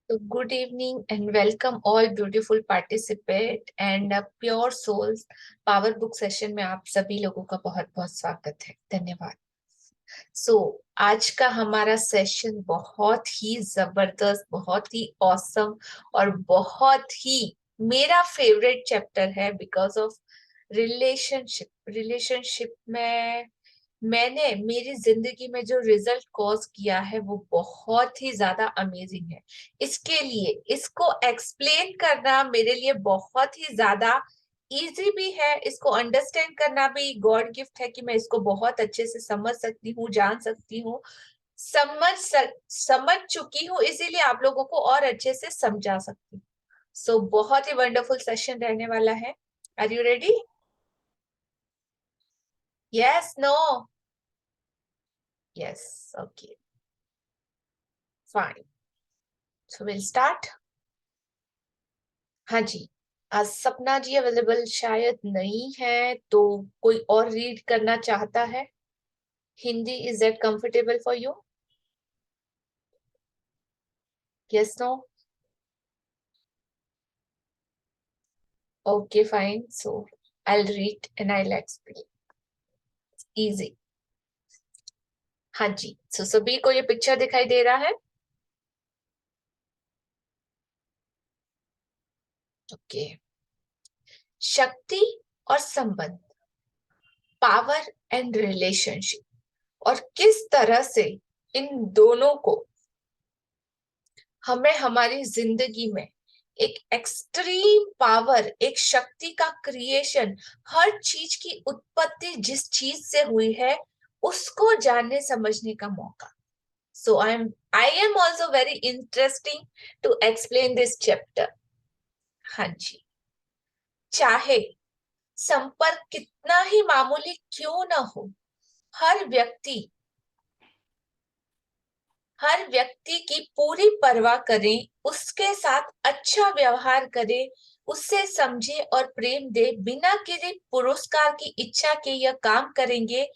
So good evening and welcome all beautiful participant and pure souls power book session में आप सभी लोगों का बहुत बहुत स्वागत है। धन्यवाद। आज का हमारा सेशन बहुत ही जबरदस्त, बहुत ही ऑसम और बहुत ही मेरा फेवरेट चैप्टर है बिकॉज ऑफ रिलेशनशिप में मैंने मेरी जिंदगी में जो रिजल्ट कॉज किया है वो बहुत ही ज्यादा अमेजिंग है। इसके लिए इसको एक्सप्लेन करना मेरे लिए बहुत ही ज्यादा इजी भी है, इसको अंडरस्टैंड करना भी गॉड गिफ्ट है कि मैं इसको बहुत अच्छे से समझ सकती हूँ, जान सकती हूँ, समझ चुकी हूँ, इसीलिए आप लोगों को और अच्छे से समझा सकती हूँ। बहुत ही वंडरफुल सेशन रहने वाला है। Are you ready? Yes, no? Yes, okay, fine. So will start. हाँ जी, आज सपना जी अवेलेबल शायद नहीं है, तो कोई और रीड करना चाहता है? Hindi, is that comfortable for you? Yes, no? Okay, fine. So I will read and I will explain. Easy. हाँ जी, सो सभी को ये पिक्चर दिखाई दे रहा है? ओके। शक्ति और संबंध, पावर एंड रिलेशनशिप, और किस तरह से इन दोनों को हमें हमारी जिंदगी में एक एक्सट्रीम पावर, एक शक्ति का क्रिएशन, हर चीज की उत्पत्ति जिस चीज से हुई है उसको जानने समझने का मौका। So I am also very interesting to explain this chapter. हाँ जी, चाहे संपर्क कितना ही मामूली क्यों ना हो, हर व्यक्ति की पूरी परवाह करें, उसके साथ अच्छा व्यवहार करें, उससे समझे और प्रेम दे, बिना किसी पुरस्कार की इच्छा के यह काम करेंगे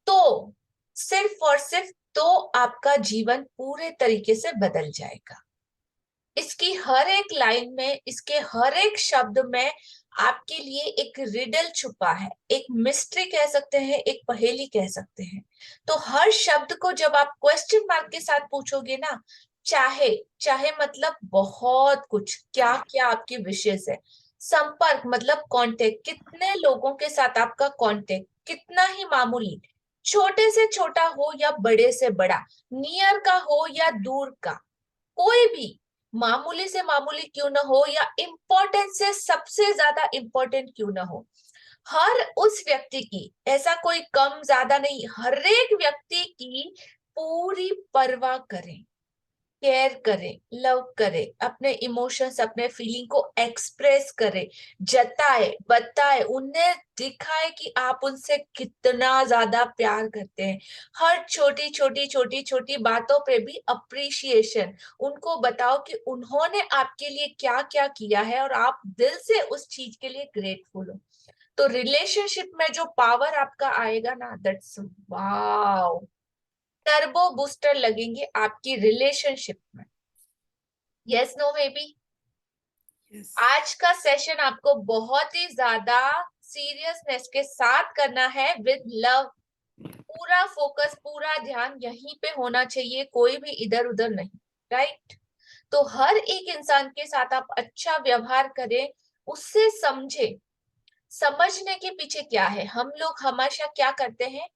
तो सिर्फ और सिर्फ तो आपका जीवन पूरे तरीके से बदल जाएगा। इसकी हर एक लाइन में, इसके हर एक शब्द में आपके लिए एक रिडल छुपा है, एक मिस्ट्री कह सकते हैं, एक पहेली कह सकते हैं। तो हर शब्द को जब आप क्वेश्चन मार्क के साथ पूछोगे ना, चाहे चाहे मतलब बहुत कुछ, क्या क्या आपकी विशेष है। संपर्क मतलब कांटेक्ट, कितने लोगों के साथ आपका कांटेक्ट, कितना ही मामूली, छोटे से छोटा हो या बड़े से बड़ा, नियर का हो या दूर का, कोई भी, मामूली से मामूली क्यों ना हो या इम्पोर्टेंट से सबसे ज्यादा इम्पोर्टेंट क्यों ना हो, हर उस व्यक्ति की, ऐसा कोई कम ज्यादा नहीं, हर एक व्यक्ति की पूरी परवाह करें, केयर करें, लव करें, अपने इमोशंस, अपने फीलिंग को एक्सप्रेस करें, जताए, बताए, उन्हें दिखाए कि आप उनसे कितना ज्यादा प्यार करते हैं। हर छोटी छोटी छोटी छोटी बातों पे भी अप्रिशिएशन, उनको बताओ कि उन्होंने आपके लिए क्या क्या किया है और आप दिल से उस चीज के लिए ग्रेटफुल हो। तो रिलेशनशिप में जो पावर आपका आएगा ना, दैट्स वाओ, टर्बो बूस्टर लगेंगे आपकी रिलेशनशिप में। Yes, no, maybe? Yes. आज का सेशन आपको बहुत ही ज्यादा सीरियसनेस के साथ करना है, विद लव। पूरा फोकस, पूरा ध्यान यहीं पे होना चाहिए, कोई भी इधर उधर नहीं, राइट? तो हर एक इंसान के साथ आप अच्छा व्यवहार करें, उससे समझे। समझने के पीछे क्या है, हम लोग हमेशा क्या करते हैं,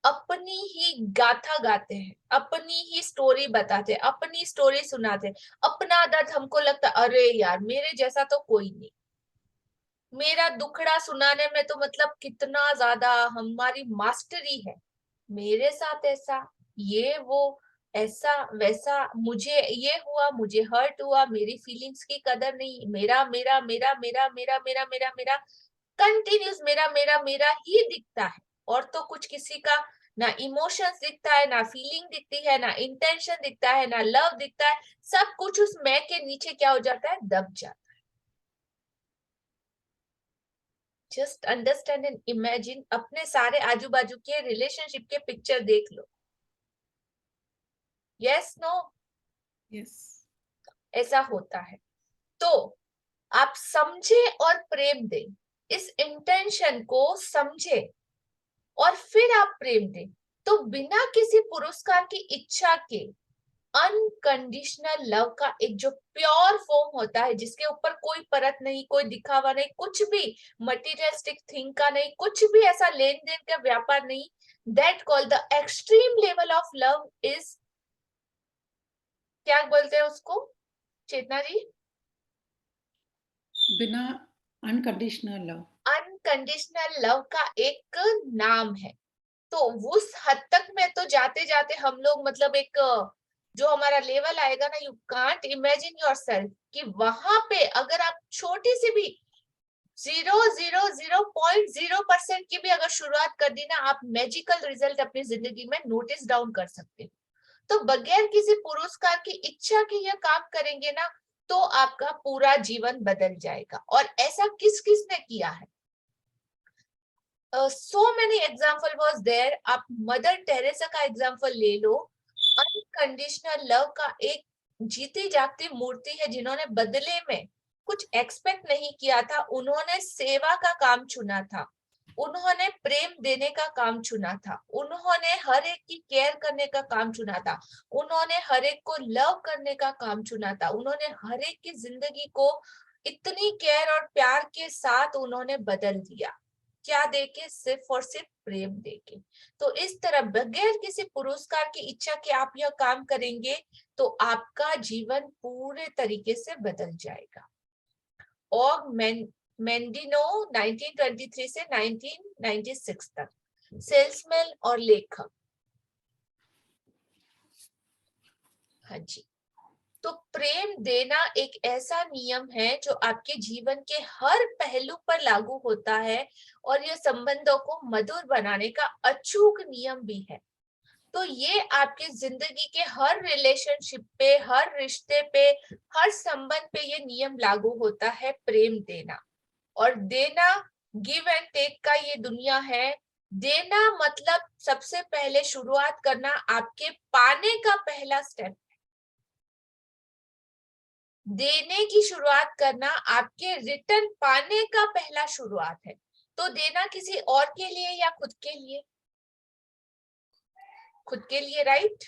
अपनी ही गाथा गाते हैं, अपनी ही स्टोरी बताते हैं, अपनी स्टोरी सुनाते हैं, अपना दर्द, हमको लगता है अरे यार मेरे जैसा तो कोई नहीं, मेरा दुखड़ा सुनाने में तो मतलब कितना ज्यादा हमारी मास्टरी है, मेरे साथ ऐसा, ये वो, ऐसा वैसा, मुझे ये हुआ, मुझे हर्ट हुआ, मेरी फीलिंग्स की कदर नहीं, मेरा मेरा मेरा मेरा मेरा मेरा मेरा मेरा, कंटिन्यूस मेरा मेरा मेरा ही दिखता है, और तो कुछ किसी का ना इमोशंस दिखता है, ना फीलिंग दिखती है, ना इंटेंशन दिखता है, ना लव दिखता है, सब कुछ उस मैं के नीचे क्या हो जाता है, दब जाता है। जस्ट अंडरस्टैंड एंड इमेजिन, अपने सारे आजू बाजू के रिलेशनशिप के पिक्चर देख लो। Yes, no? Yes. ऐसा होता है। तो आप समझे और प्रेम दें, इस इंटेंशन को समझे और फिर आप प्रेम दें, तो बिना किसी पुरस्कार की इच्छा के अनकंडीशनल लव का एक जो प्योर फॉर्म होता है, जिसके ऊपर कोई परत नहीं, कोई दिखावा नहीं, कुछ भी मटेरियलिस्टिक थिंग का नहीं, कुछ भी ऐसा लेन देन का व्यापार नहीं, that call the extreme level of love is, क्या बोलते हैं उसको चेतना जी? बिना अनकंडीशनल लव। अनकंडीशनल लव का एक नाम है। तो उस हद तक में तो जाते जाते हम लोग मतलब एक जो हमारा लेवल आएगा ना, यू कांट इमेजिन योरसेल्फ कि वहां पे अगर आप छोटी सी भी 0.0% की भी अगर शुरुआत कर दी ना, आप मैजिकल रिजल्ट अपनी जिंदगी में नोटिस डाउन कर सकते हो। तो बगैर किसी पुरस्कार की इच्छा के यह काम करेंगे ना, तो आपका पूरा जीवन बदल जाएगा। और ऐसा किस किस ने किया है? So many example was there. आप मदर टेरेसा का एग्जाम्पल ले लो। अनकंडीशनल लव का एक जीती जागती मूर्ति है, जिन्होंने बदले में कुछ एक्सपेक्ट नहीं किया था। उन्होंने सेवा का काम चुना था, उन्होंने प्रेम देने का काम चुना था, उन्होंने हर एक की केयर करने का काम चुना था, उन्होंने हर एक को लव करने का काम चुना था, उन्होंने हर एक की जिंदगी को इतनी केयर और प्यार के साथ उन्होंने बदल दिया। क्या देके? सिर्फ और सिर्फ प्रेम देके। तो इस तरह बगैर किसी पुरस्कार की इच्छा के आप यह काम करेंगे, तो आपका जीवन पूरे तरीके से बदल जाएगा। और मेंडिनो 1923 से 1996 तक सेल्समैन और लेखक। हाँ जी। तो प्रेम देना एक ऐसा नियम है जो आपके जीवन के हर पहलू पर लागू होता है, और यह संबंधों को मधुर बनाने का अचूक नियम भी है। तो ये आपके जिंदगी के हर रिलेशनशिप पे, हर रिश्ते पे, हर संबंध पे ये नियम लागू होता है, प्रेम देना और देना। गिव एंड टेक का ये दुनिया है। देना मतलब सबसे पहले शुरुआत करना, आपके पाने का पहला स्टेप। देने की शुरुआत करना आपके रिटर्न पाने का पहला शुरुआत है। तो देना किसी और के लिए या खुद के लिए? खुद के लिए, राइट?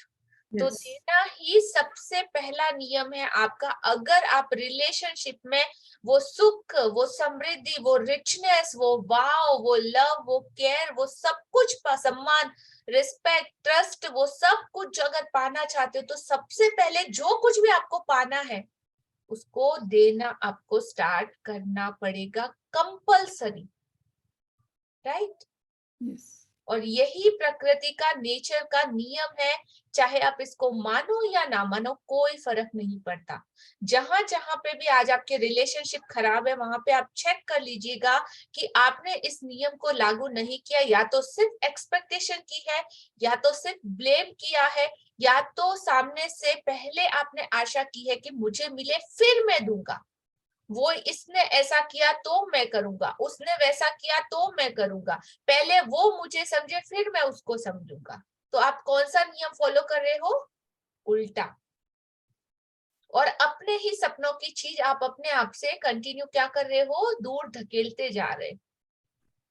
तो यस। देना ही सबसे पहला नियम है आपका। अगर आप रिलेशनशिप में वो सुख, वो समृद्धि, वो रिचनेस, वो वाव, वो लव, वो केयर, वो सब कुछ, सम्मान, रिस्पेक्ट, ट्रस्ट, वो सब कुछ अगर पाना चाहते हो, तो सबसे पहले जो कुछ भी आपको पाना है, उसको देना आपको स्टार्ट करना पड़ेगा, कंपल्सरी, राइट? यस। और यही प्रकृति का, नेचर का नियम है। चाहे आप इसको मानो या ना मानो, कोई फर्क नहीं पड़ता। जहां जहां पे भी आज आपके रिलेशनशिप खराब है, वहां पे आप चेक कर लीजिएगा कि आपने इस नियम को लागू नहीं किया। या तो सिर्फ एक्सपेक्टेशन की है, या तो सिर्फ ब्लेम किया है, या तो सामने से पहले आपने आशा की है कि मुझे मिले फिर मैं दूंगा, वो इसने ऐसा किया तो मैं करूंगा, उसने वैसा किया तो मैं करूंगा, पहले वो मुझे समझे फिर मैं उसको समझूंगा। तो आप कौन सा नियम फॉलो कर रहे हो? उल्टा। और अपने ही सपनों की चीज आप अपने आप से कंटिन्यू क्या कर रहे हो? दूर धकेलते जा रहे,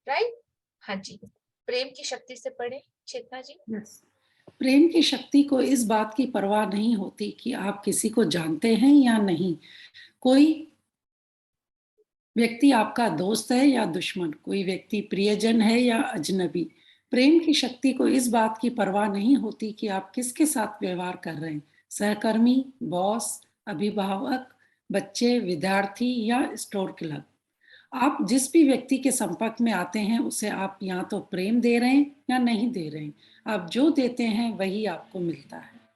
राइट? हाँ जी। प्रेम की शक्ति से पढ़े चेतना जी। यस। प्रेम की शक्ति को इस बात की परवाह नहीं होती कि आप किसी को जानते हैं या नहीं। कोई व्यक्ति आपका दोस्त है या दुश्मन, कोई व्यक्ति प्रियजन है या अजनबी। प्रेम की शक्ति को इस बात की परवाह नहीं होती कि आप किसके साथ व्यवहार कर रहे हैं, सहकर्मी, बॉस, अभिभावक, बच्चे, विद्यार्थी या स्टोर क्लर्क। आप जिस भी व्यक्ति के संपर्क में आते हैं, उसे आप या तो प्रेम दे रहे हैं या नहीं दे रहे हैं। आप जो देते हैं वही आपको मिलता है।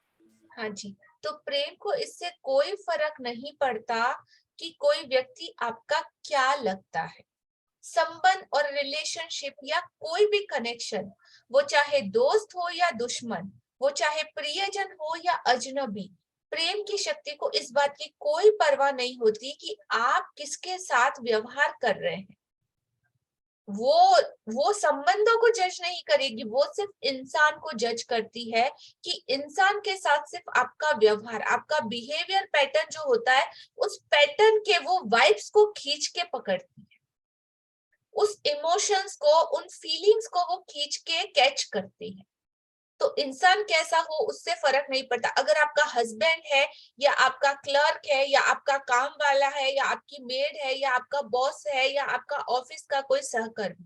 हाँ जी। तो प्रेम को इससे कोई फर्क नहीं पड़ता कि कोई व्यक्ति आपका क्या लगता है। संबंध और रिलेशनशिप या कोई भी कनेक्शन, वो चाहे दोस्त हो या दुश्मन, वो चाहे प्रियजन हो या अजनबी, प्रेम की शक्ति को इस बात की कोई परवाह नहीं होती कि आप किसके साथ व्यवहार कर रहे हैं। वो संबंधों को जज नहीं करेगी, वो सिर्फ इंसान को जज करती है कि इंसान के साथ सिर्फ आपका व्यवहार, आपका बिहेवियर पैटर्न जो होता है, उस पैटर्न के वो वाइब्स को खींच के पकड़ती है, उस इमोशंस को, उन फीलिंग्स को वो खींच के कैच करती है। तो इंसान कैसा हो उससे फर्क नहीं पड़ता। अगर आपका हस्बैंड है या आपका क्लर्क है या आपका काम वाला है या आपकी मेड है या आपका बॉस है या आपका ऑफिस का कोई सहकर्मी,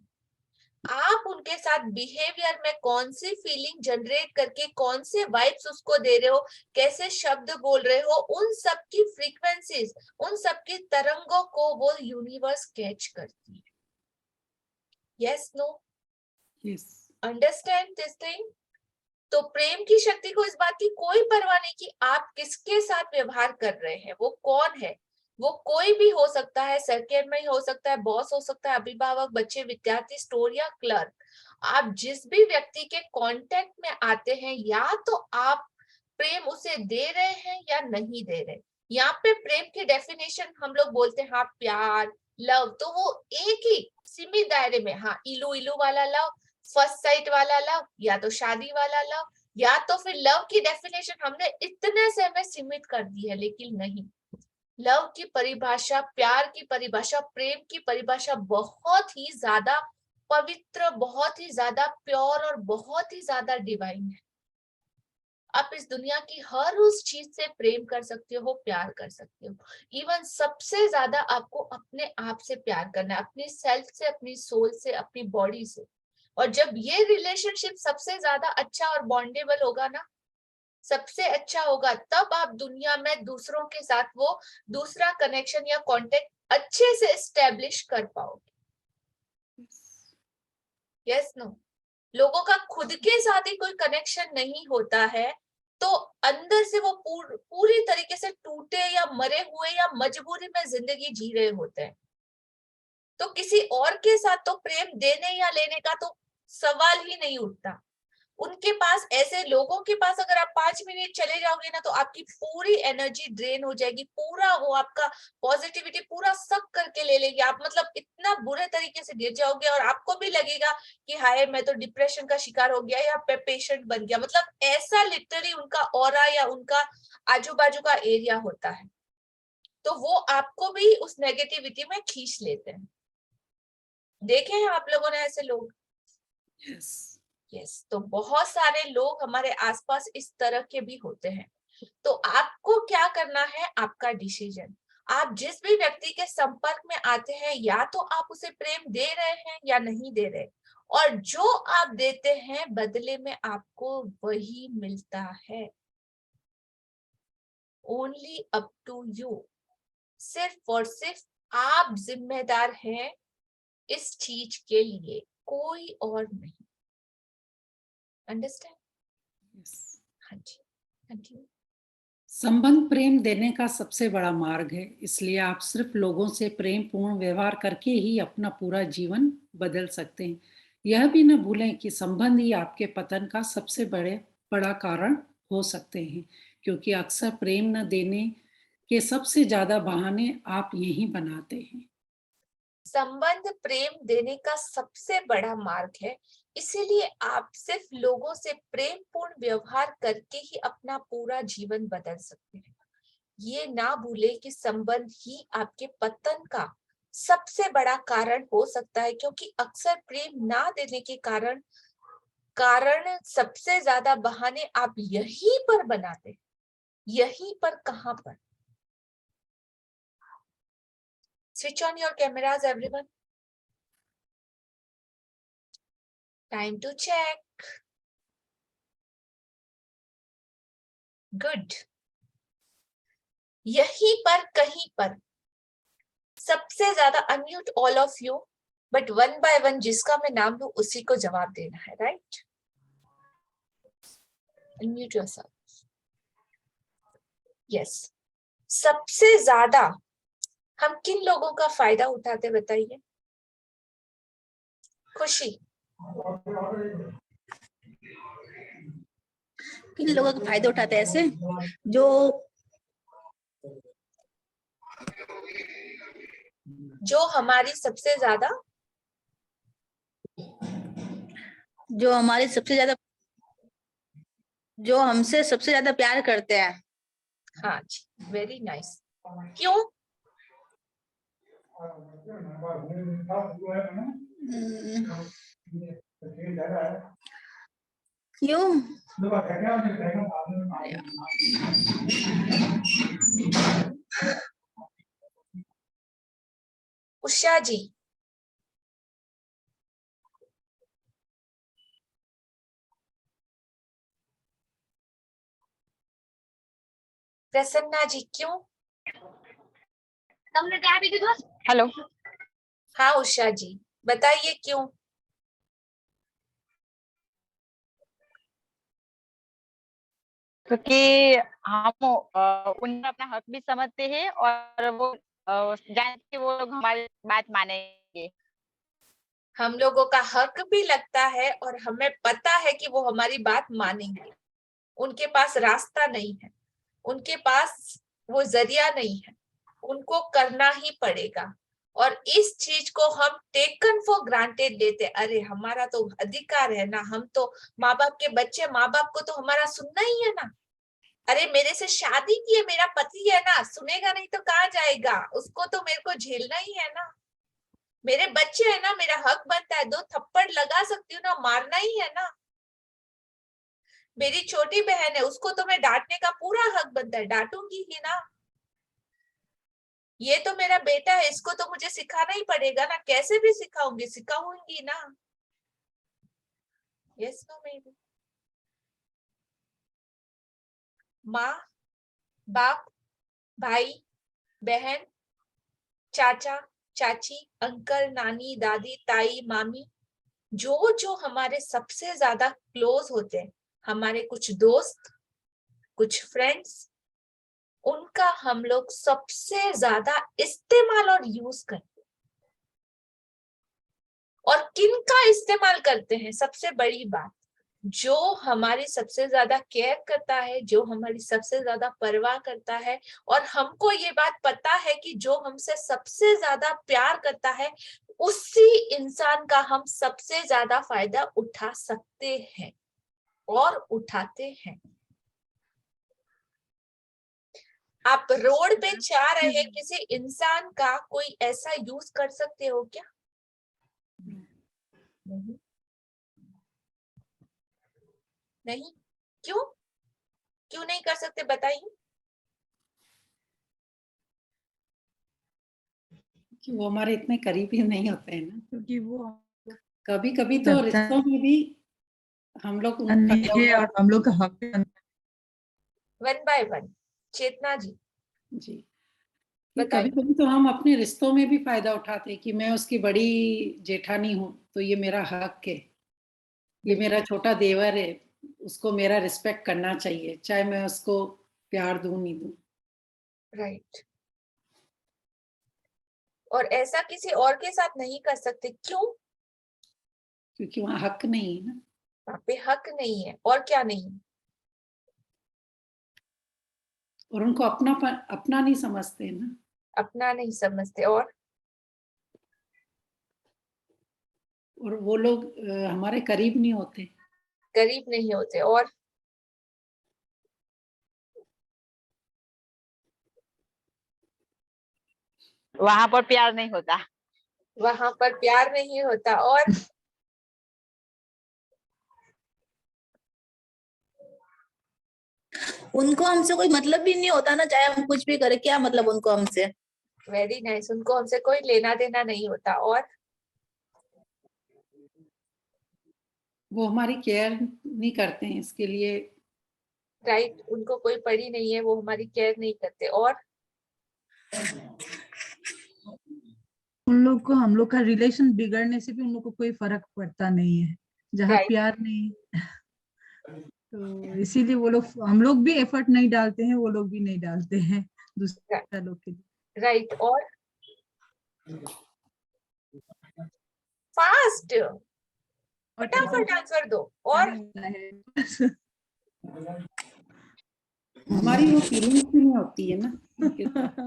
आप उनके साथ बिहेवियर में कौन सी फीलिंग जनरेट करके कौन से वाइब्स उसको दे रहे हो, कैसे शब्द बोल रहे हो, उन सब की फ्रीक्वेंसीज, उन सब की तरंगों को वो यूनिवर्स कैच करती है। Yes, no, yes, understand this thing. तो प्रेम की शक्ति को इस बात की कोई परवाह नहीं कि आप किसके साथ व्यवहार कर रहे हैं, वो कौन है, वो कोई भी हो सकता है, सहकर्मी हो सकता है, बॉस हो सकता है, अभिभावक, बच्चे, विद्यार्थी, स्टोर या क्लर्क। आप जिस भी व्यक्ति के कांटेक्ट में आते हैं, या तो आप प्रेम उसे दे रहे हैं या नहीं दे रहे। यहाँ पे प्रेम की डेफिनेशन हम लोग बोलते हैं, हाँ, प्यार, लव, तो वो एक ही सीमित दायरे में, हाँ, इलू इलू वाला लव, फर्स्ट साइट वाला लव, या तो शादी वाला लव, या तो फिर लव की डेफिनेशन हमने इतने से में सीमित कर दी है। लेकिन नहीं, लव की परिभाषा, प्यार की परिभाषा, प्रेम की परिभाषा बहुत ही ज्यादा पवित्र, बहुत ही ज्यादा प्योर और बहुत ही ज्यादा डिवाइन है। आप इस दुनिया की हर उस चीज से प्रेम कर सकते हो, प्यार कर सकते हो। इवन सबसे ज्यादा आपको अपने आप से प्यार करना है, अपनी सेल्फ से, अपनी सोल से, अपनी बॉडी से। और जब ये रिलेशनशिप सबसे ज्यादा अच्छा और बॉन्डेबल होगा ना, सबसे अच्छा होगा, तब आप दुनिया में दूसरों के साथ वो दूसरा कनेक्शन या कांटेक्ट अच्छे से एस्टेब्लिश कर पाओगे। यस, नो, लोगों का खुद के साथ ही कोई कनेक्शन नहीं होता है, तो अंदर से वो पूरी तरीके से टूटे या मरे हुए या मजबूरी में जिंदगी जी रहे होते हैं। तो किसी और के साथ तो प्रेम देने या लेने का तो सवाल ही नहीं उठता। उनके पास, ऐसे लोगों के पास अगर आप 5 मिनट चले जाओगे ना, तो आपकी पूरी एनर्जी ड्रेन हो जाएगी, पूरा वो आपका पॉजिटिविटी पूरा सक करके ले लेंगे। आप मतलब इतना बुरे तरीके से गिर जाओगे और आपको भी लगेगा कि हाय, मैं तो डिप्रेशन का शिकार हो गया या पेशेंट बन गया। मतलब ऐसा लिटरली उनका ऑरा या उनका आजू बाजू का एरिया होता है। तो वो आपको भी उस नेगेटिविटी में खींच लेते हैं। देखे हैं आप लोगों ने ऐसे लोग? यस, यस, तो बहुत सारे लोग हमारे आसपास इस तरह के भी होते हैं। तो आपको क्या करना है, आपका डिसीजन। आप जिस भी व्यक्ति के संपर्क में आते हैं, या तो आप उसे प्रेम दे रहे हैं या नहीं दे रहे, और जो आप देते हैं बदले में आपको वही मिलता है। ओनली अप टू यू, सिर्फ और सिर्फ आप जिम्मेदार हैं इस चीज के लिए, कोई और नहीं। अंडरस्टैंड? यस। हाँ जी, कंटिन्यू। संबंध प्रेम देने का सबसे बड़ा मार्ग है, इसलिए आप सिर्फ लोगों से प्रेम पूर्ण व्यवहार करके ही अपना पूरा जीवन बदल सकते हैं। यह भी न भूलें कि संबंध ही आपके पतन का सबसे बड़ा कारण हो सकते हैं, क्योंकि अक्सर प्रेम न देने के सबसे ज्यादा बहाने आप यही बनाते हैं। संबंध प्रेम देने का सबसे बड़ा मार्ग है, इसीलिए आप सिर्फ लोगों से प्रेम पूर्ण व्यवहार करके ही अपना पूरा जीवन बदल सकते हैं। ये ना भूले कि संबंध ही आपके पतन का सबसे बड़ा कारण हो सकता है, क्योंकि अक्सर प्रेम ना देने के कारण सबसे ज्यादा बहाने आप यहीं पर बनाते हैं। यहीं पर, कहां पर? Switch on your cameras everyone, time to check. Good. यहीं पर, कहीं पर सबसे ज्यादा। Unmute all of you, but one by one जिसका मैं नाम लूं उसी को जवाब देना है, राइट? Unmute yourself. यस। सबसे ज्यादा हम किन लोगों का फायदा उठाते, बताइए? खुशी, किन लोगों का फायदा उठाते हैं? ऐसे जो हमारी सबसे ज्यादा जो हमारे सबसे ज्यादा, जो हमसे सबसे ज्यादा प्यार करते हैं। हाँ जी, वेरी नाइस। क्यों? क्यों? उषा जी। प्रसन्ना जी क्यों? हेलो। हाँ उषा जी, बताइए क्यों? क्योंकि हम उन्हें अपना हक भी समझते हैं और वो जानते हैं वो लोग हमारी बात मानेंगे। हम लोगों का हक भी लगता है और हमें पता है कि वो हमारी बात मानेंगे। उनके पास रास्ता नहीं है, उनके पास वो जरिया नहीं है, उनको करना ही पड़ेगा। और इस चीज को हम टेकन फॉर ग्रांटेड लेते, अरे हमारा तो अधिकार है ना, हम तो माँ बाप के बच्चे, माँ बाप को तो हमारा सुनना ही है ना। अरे मेरे से शादी की है, मेरा पति है ना, सुनेगा नहीं तो कहाँ जाएगा, उसको तो मेरे को झेलना ही है ना। मेरे बच्चे है ना, मेरा हक बनता है, 2 थप्पड़ लगा सकती हूँ ना, मारना ही है ना। मेरी छोटी बहन है, उसको तो मैं डांटने का पूरा हक बनता है, डांटूंगी ही ना। ये तो मेरा बेटा है, इसको तो मुझे सिखाना ही पड़ेगा ना, कैसे भी सिखाऊंगी, सिखाऊंगी ना। यस नो मेरी माँ बाप, भाई बहन, चाचा चाची, अंकल नानी दादी ताई मामी, जो जो हमारे सबसे ज्यादा क्लोज होते हैं, हमारे कुछ दोस्त, कुछ फ्रेंड्स, उनका हम लोग सबसे ज्यादा इस्तेमाल और यूज करते हैं। और किन का इस्तेमाल करते हैं? सबसे बड़ी बात, जो हमारी सबसे ज्यादा केयर करता है, जो हमारी सबसे ज्यादा परवाह करता है, और हमको ये बात पता है कि जो हमसे सबसे ज्यादा प्यार करता है, उसी इंसान का हम सबसे ज्यादा फायदा उठा सकते हैं और उठाते हैं। आप रोड पे जा रहे किसी इंसान का कोई ऐसा यूज कर सकते हो क्या? नहीं। नहीं। क्यों? क्यों नहीं कर सकते, बताइए। कि वो हमारे इतने करीबी नहीं होते हैं ना, क्योंकि वो कभी कभी तो रिश्तों में भी हम लोग उनका है और हम लोग का हक है। 1 बाय 1। चेतना जी जी, कि कभी बताइए। कभी तो हम अपने रिश्तों में भी फायदा उठाते हैं कि मैं उसकी बड़ी जेठानी हूँ तो ये मेरा हक है, ये मेरा छोटा देवर है, उसको मेरा रिस्पेक्ट करना चाहिए, चाहे मैं उसको प्यार दूं नहीं दूं। राइट। और ऐसा किसी और के साथ नहीं कर सकते, क्यों? क्योंकि वहां हक नहीं है ना, वहां पे हक नहीं है। और क्या नहीं है? और उनको अपना नहीं समझते ना, अपना नहीं समझते। और वो लोग हमारे करीब नहीं होते। करीब नहीं होते। और वहां पर प्यार नहीं होता। वहां पर प्यार नहीं होता। और उनको हमसे कोई मतलब भी नहीं होता ना, चाहे हम कुछ भी करें, क्या मतलब उनको हमसे। वेरी नाइस, उनको हमसे कोई लेना देना नहीं होता। और वो हमारी केयर नहीं करते हैं इसके लिए। राइट, उनको कोई पड़ी नहीं है, वो हमारी केयर नहीं करते। और उन लोग को हम लोग का रिलेशन बिगड़ने से भी उन लोग को कोई फर्क पड़ता नहीं है, जहाँ राइट। प्यार नहीं। तो इसीलिए वो लोग, हम लोग भी एफर्ट नहीं डालते हैं, वो लोग भी नहीं डालते हैं दूसरे लोग के लिए। राइट। और फास्ट, फटाफट आंसर दो। और हमारी वो फीलिंग्स भी नहीं होती है ना उनके साथ।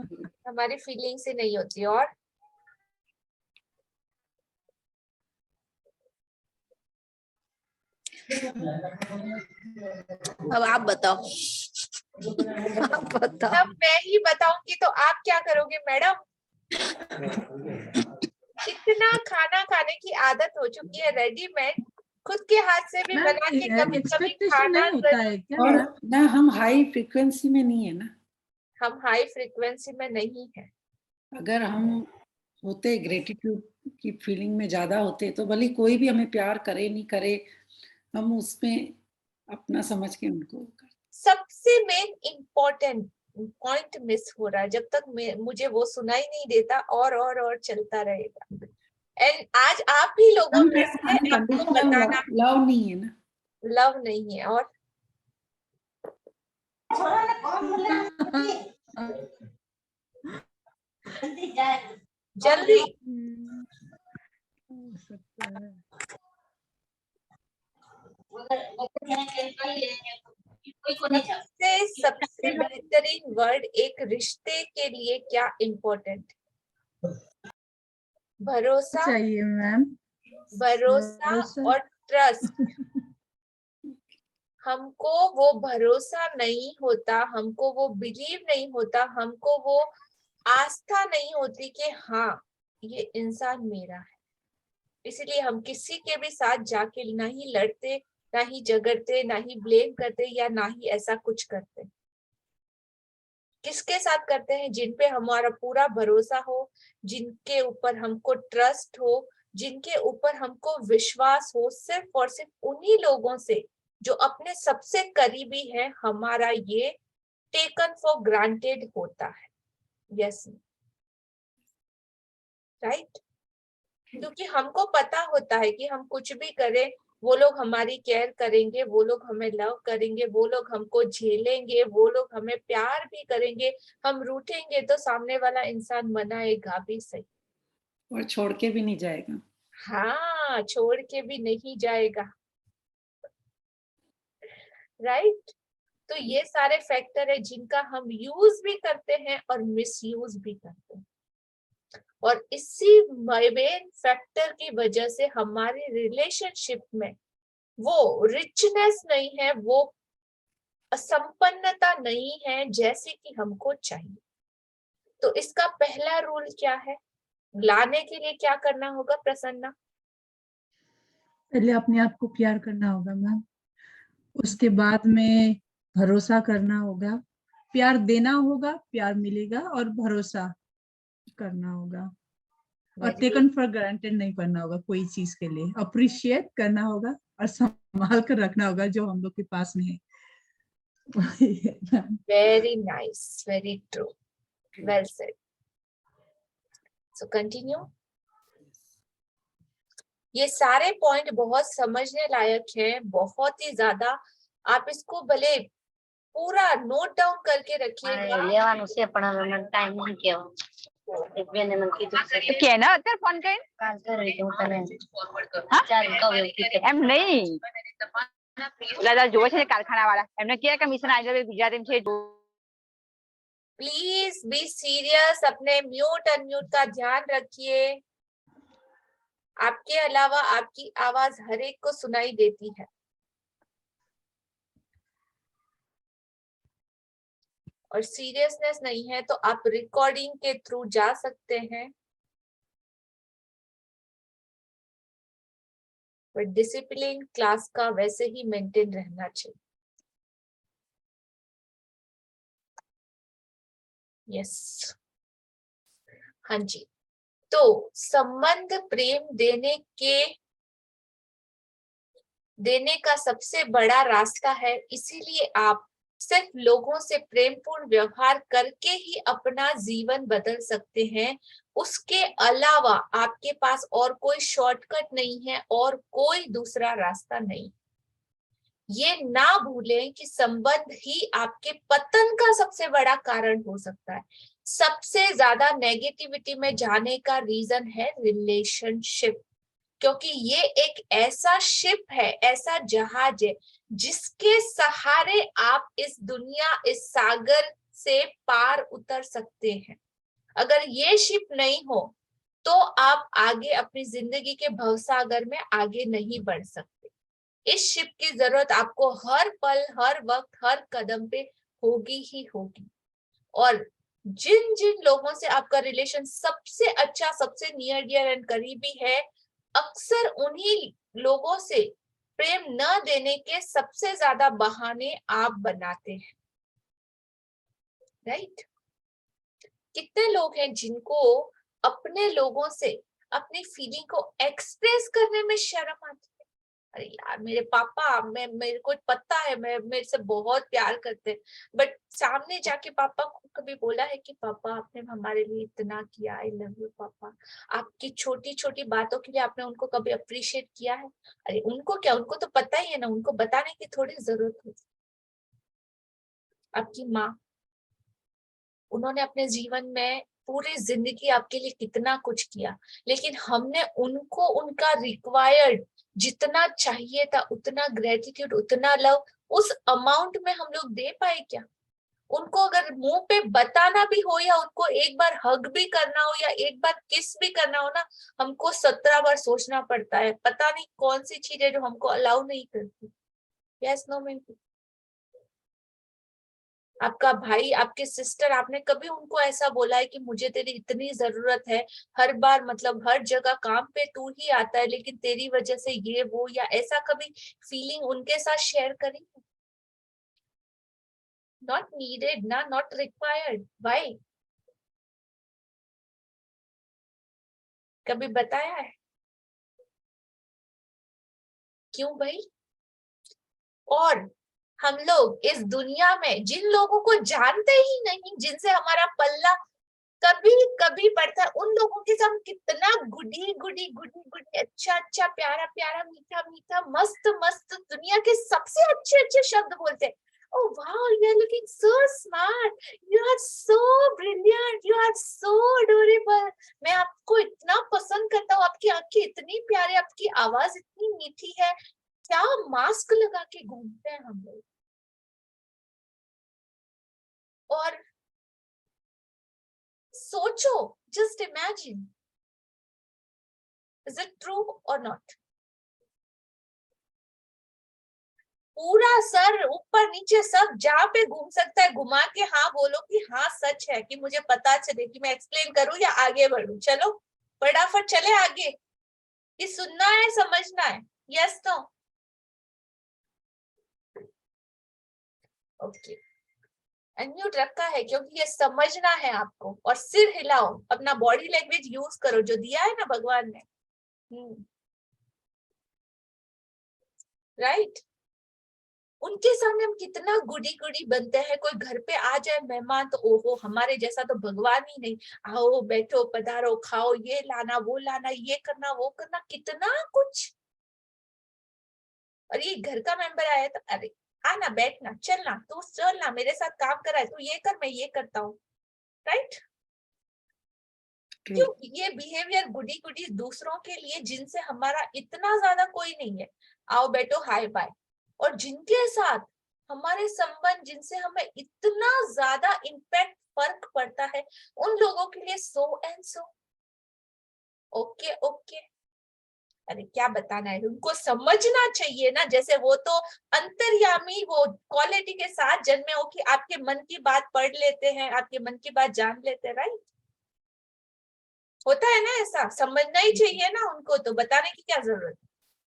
हमारी फीलिंग से नहीं होती। और अब आप बताओ। आप बताओ। जब मैं ही बताऊंगी तो आप क्या करोगे मैडम? इतना खाना खाने की आदत हो चुकी है रेडीमेड, खुद के हाथ से भी मैम बना के कभी कभी एक्सपेक्टेशन खाना नहीं होता है क्या और मैम? ना हम हाई फ्रिक्वेंसी में नहीं है ना। हम हाई फ्रिक्वेंसी में नहीं है। अगर हम होते ग्रेटिट्यूड की फीलिंग में ज्यादा होते तो भले कोई भी हमें प्यार करे नहीं करे, हम उसमें अपना समझ के उनको सबसे मेन इम्पोर्टेंट पॉइंट मिस हो रहा है। जब तक मुझे वो सुनाई नहीं देता और चलता रहेगा। एंड आज आप भी लोगों में से आपको बताना, लव नहीं है ना। लव नहीं है। और जल्दी हो सकता है। सबसे बेहतरीन वर्ड एक रिश्ते के लिए क्या इम्पोर्टेंट? भरोसा, चाहिए मैम। भरोसा और ट्रस्ट। हमको वो भरोसा नहीं होता, हमको वो बिलीव नहीं होता, हमको वो आस्था नहीं होती कि हाँ ये इंसान मेरा है। इसलिए हम किसी के भी साथ जाके ना ही लड़ते, ना ही झगड़ते, ना ही ब्लेम करते, या ना ही ऐसा कुछ करते। किसके साथ करते हैं? जिन पे हमारा पूरा भरोसा हो, जिनके ऊपर हमको ट्रस्ट हो, जिनके ऊपर हमको विश्वास हो। सिर्फ और सिर्फ उन्हीं लोगों से जो अपने सबसे करीबी है, हमारा ये टेकन फॉर ग्रांटेड होता है। Yes, right. क्योंकि हमको पता होता है कि हम कुछ भी करें, वो लोग हमारी केयर करेंगे, वो लोग हमें लव करेंगे, वो लोग हमको झेलेंगे, वो लोग हमें प्यार भी करेंगे। हम रूठेंगे तो सामने वाला इंसान मनाएगा भी सही, और छोड़ के भी नहीं जाएगा। हाँ, छोड़ के भी नहीं जाएगा, राइट। तो ये सारे फैक्टर है जिनका हम यूज भी करते हैं और मिसयूज भी करते हैं। और इसी मेन फैक्टर की वजह से हमारे रिलेशनशिप में वो रिचनेस नहीं है, वो असंपन्नता नहीं है जैसे कि हमको चाहिए। तो इसका पहला रूल क्या है? लाने के लिए क्या करना होगा प्रसन्ना? पहले अपने आप को प्यार करना होगा मैम, उसके बाद में भरोसा करना होगा, प्यार देना होगा, प्यार मिलेगा, और भरोसा करना होगा। और टेकन फॉर ग्रांटेड नहीं करना होगा कोई चीज के लिए, अप्रिशिएट करना होगा और संभाल कर रखना होगा जो हम लोग के पास में है। Very nice, very true, well said. So continue. ये सारे पॉइंट बहुत समझने लायक हैं, बहुत ही ज्यादा। आप इसको भले पूरा नोट डाउन करके रखिएगा। કેને અત્યારે ફોન કરીને એમ નહીં દાદા જોવે છે કારખાના વાળા એમને કે મિશન આવી જાવે ગુજરાતી છે। प्लीज बी सीरियस, अपने म्यूट अनम्यूट का ध्यान रखिए। आपके अलावा आपकी आवाज हर एक को सुनाई देती है और सीरियसनेस नहीं है तो आप रिकॉर्डिंग के थ्रू जा सकते हैं, पर डिसिप्लिन क्लास का वैसे ही मेंटेन रहना चाहिए। यस, हाँ जी। तो संबंध प्रेम देने का सबसे बड़ा रास्ता है, इसीलिए आप सिर्फ लोगों से प्रेमपूर्ण व्यवहार करके ही अपना जीवन बदल सकते हैं। उसके अलावा आपके पास और कोई शॉर्टकट नहीं है और कोई दूसरा रास्ता नहीं। ये ना भूलें कि संबंध ही आपके पतन का सबसे बड़ा कारण हो सकता है। सबसे ज्यादा नेगेटिविटी में जाने का रीजन है रिलेशनशिप, क्योंकि ये एक ऐसा शिप है, ऐसा जहाज है जिसके सहारे आप इस दुनिया, इस सागर से पार उतर सकते हैं। अगर ये शिप नहीं हो तो आप आगे अपनी जिंदगी के भवसागर में आगे नहीं बढ़ सकते। इस शिप की जरूरत आपको हर पल, हर वक्त, हर कदम पे होगी ही होगी। और जिन जिन लोगों से आपका रिलेशन सबसे अच्छा, सबसे नियर डियर एंड करीबी है, अक्सर उन्हीं लोगों से प्रेम न देने के सबसे ज्यादा बहाने आप बनाते हैं, राइट? कितने लोग हैं जिनको अपने लोगों से अपनी फीलिंग को एक्सप्रेस करने में शर्म आती है। अरे यार, मेरे पापा, मेरे को पता है, मेरे से बहुत प्यार करते हैं, बट सामने जाके पापा को कभी बोला है कि पापा आपने हमारे लिए इतना किया, आई लव यू पापा? आपकी छोटी छोटी बातों के लिए आपने उनको कभी अप्रिशिएट किया है? अरे उनको क्या, उनको तो पता ही है ना, उनको बताने की थोड़ी जरूरत होती। आपकी माँ, उन्होंने अपने जीवन में पूरी जिंदगी आपके लिए कितना कुछ किया, लेकिन हमने उनको उनका रिक्वायर्ड जितना चाहिए था, उतना ग्रेटिट्यूड, उतना लव, उस अमाउंट में हम लोग दे पाए क्या? उनको अगर मुंह पे बताना भी हो, या उनको एक बार हग भी करना हो, या एक बार किस भी करना हो ना, हमको 17 बार सोचना पड़ता है। पता नहीं कौन सी चीज है जो हमको अलाउ नहीं करती। यस, नो में आपका भाई, आपके सिस्टर, आपने कभी उनको ऐसा बोला है कि मुझे तेरी इतनी जरूरत है, हर बार मतलब हर जगह काम पे तू ही आता है, लेकिन तेरी वजह से ये वो, या ऐसा कभी फीलिंग उनके साथ शेयर करी? नॉट नीडेड ना, नॉट रिक्वायर्ड। व्हाई? कभी बताया है? क्यों भाई? और हम लोग इस दुनिया में जिन लोगों को जानते ही नहीं, जिनसे हमारा पल्ला कभी कभी पड़ता है, उन लोगों के साथ कितना गुडी गुडी गुडी गुडी, अच्छा अच्छा, प्यारा प्यारा, मीठा मीठा, मस्त मस्त, दुनिया के सबसे अच्छे अच्छे शब्द बोलते हैं। Oh wow, you are looking so smart, you are so brilliant, you are so adorable, मैं आपको इतना पसंद करता हूँ, आपकी आंखें इतनी प्यारी, आपकी आवाज इतनी मीठी है। क्या मास्क लगा के घूमते हैं हम लोग। और सोचो, just imagine, is it true और नॉट? पूरा सर ऊपर नीचे सब जहाँ पे घूम सकता है घुमा के हाँ बोलो कि हाँ सच है, कि मुझे पता चले कि मैं एक्सप्लेन करूं या आगे बढ़ूं। चलो फटाफट चले आगे, कि सुनना है, समझना है। Yes, no? ओके, अनम्यूट रखा है क्योंकि ये समझना है आपको। और सिर हिलाओ, अपना बॉडी लैंग्वेज यूज करो जो दिया है ना भगवान ने। राइट? उनके सामने हम कितना गुडी गुडी बनते हैं। कोई घर पे आ जाए मेहमान तो ओहो, हमारे जैसा तो भगवान ही नहीं, आओ बैठो पधारो खाओ, ये लाना वो लाना, ये करना वो करना, कितना कुछ। और ये घर का मेंबर आया तो अरे आना, बैठना, चलना, तू चलना, मेरे साथ काम करा है, तू ये कर, मैं ये करता हूँ। राइट? क्यों ये बिहेवियर गुडी गुडी दूसरों के लिए जिनसे हमारा इतना ज्यादा कोई नहीं है, आओ बैठो हाय बाय, और जिनके साथ हमारे संबंध, जिनसे हमें इतना ज्यादा इम्पैक्ट फर्क पड़ता है, उन लोगों के लिए so and so. Okay okay, अरे क्या बताना है, उनको समझना चाहिए ना। जैसे वो तो अंतर्यामी, वो क्वालिटी के साथ जन्मे हो कि आपके मन की बात पढ़ लेते हैं, आपके मन की बात जान लेते हैं। राइट? होता है ना ऐसा, समझना ही चाहिए ना उनको, तो बताने की क्या जरूरत है।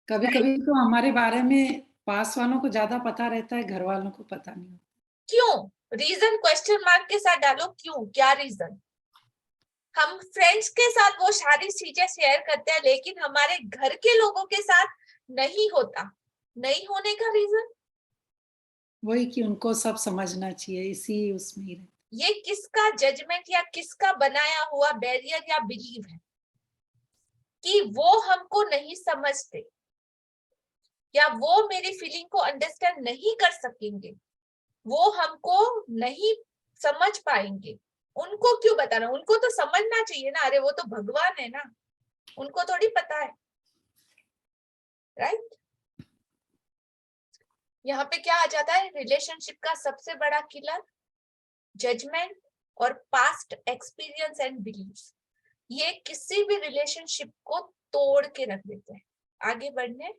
कभी कभी तो हमारे बारे में पास वालों को ज्यादा पता रहता है, घर वालों को पता नहीं होता। क्यों? रीजन क्वेश्चन मार्क के साथ डालो, क्यों, क्या रीजन? हम फ्रेंड्स के साथ वो सारी चीजें शेयर करते हैं, लेकिन हमारे घर के लोगों के साथ नहीं होता। नहीं होने का रीजन वही कि उनको सब समझना चाहिए, इसी उसमें ही रहते। ये किसका जजमेंट या किसका बनाया हुआ बैरियर या बिलीव है कि वो हमको नहीं समझते, या वो मेरी फीलिंग को अंडरस्टैंड नहीं कर सकेंगे, वो हमको नहीं समझ पाएंगे। उनको क्यों बताना, उनको तो समझना चाहिए ना। अरे वो तो भगवान है ना, उनको थोड़ी पता है। राइट? यहाँ पे क्या आ जाता है, रिलेशनशिप का सबसे बड़ा किलर जजमेंट और पास्ट एक्सपीरियंस एंड बिलीव्स। ये किसी भी रिलेशनशिप को तोड़ के रख देते हैं। आगे बढ़ने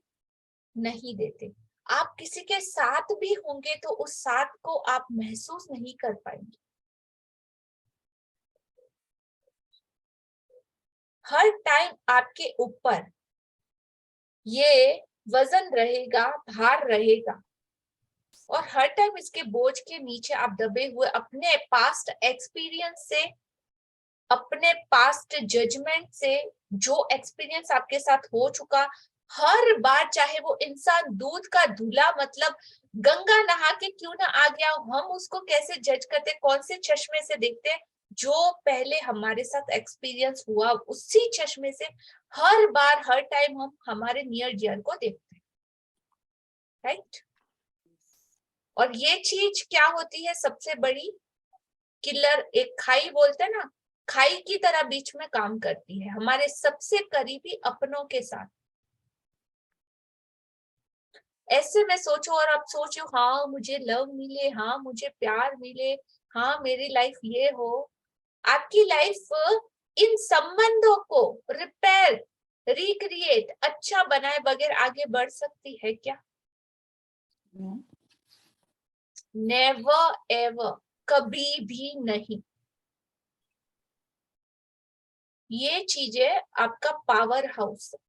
नहीं देते। आप किसी के साथ भी होंगे तो उस साथ को आप महसूस नहीं कर पाएंगे। हर टाइम आपके ऊपर ये वजन रहेगा, भार रहेगा, और हर टाइम इसके बोझ के नीचे आप दबे हुए अपने पास्ट एक्सपीरियंस से, अपने पास्ट जजमेंट से, जो एक्सपीरियंस आपके साथ हो चुका, हर बार चाहे वो इंसान दूध का धुला मतलब गंगा नहा के क्यों ना आ गया, हम उसको कैसे जज करते, कौन से चश्मे से देखते हैं, जो पहले हमारे साथ एक्सपीरियंस हुआ उसी चश्मे से हर बार हर टाइम हम हमारे नियर डियर को देखते हैं, राइट। और ये चीज क्या होती है, सबसे बड़ी किलर, एक खाई बोलते हैं ना, खाई की तरह बीच में काम करती है हमारे सबसे करीबी अपनों के साथ। ऐसे में सोचो, और आप सोचो हाँ मुझे लव मिले, हाँ मुझे प्यार मिले, हाँ मेरी लाइफ ये हो। आपकी लाइफ इन संबंधों को रिपेयर, रिक्रिएट, अच्छा बनाए बगैर आगे बढ़ सकती है क्या? नेवर एवर, कभी भी नहीं। ये चीजें आपका पावर हाउस है।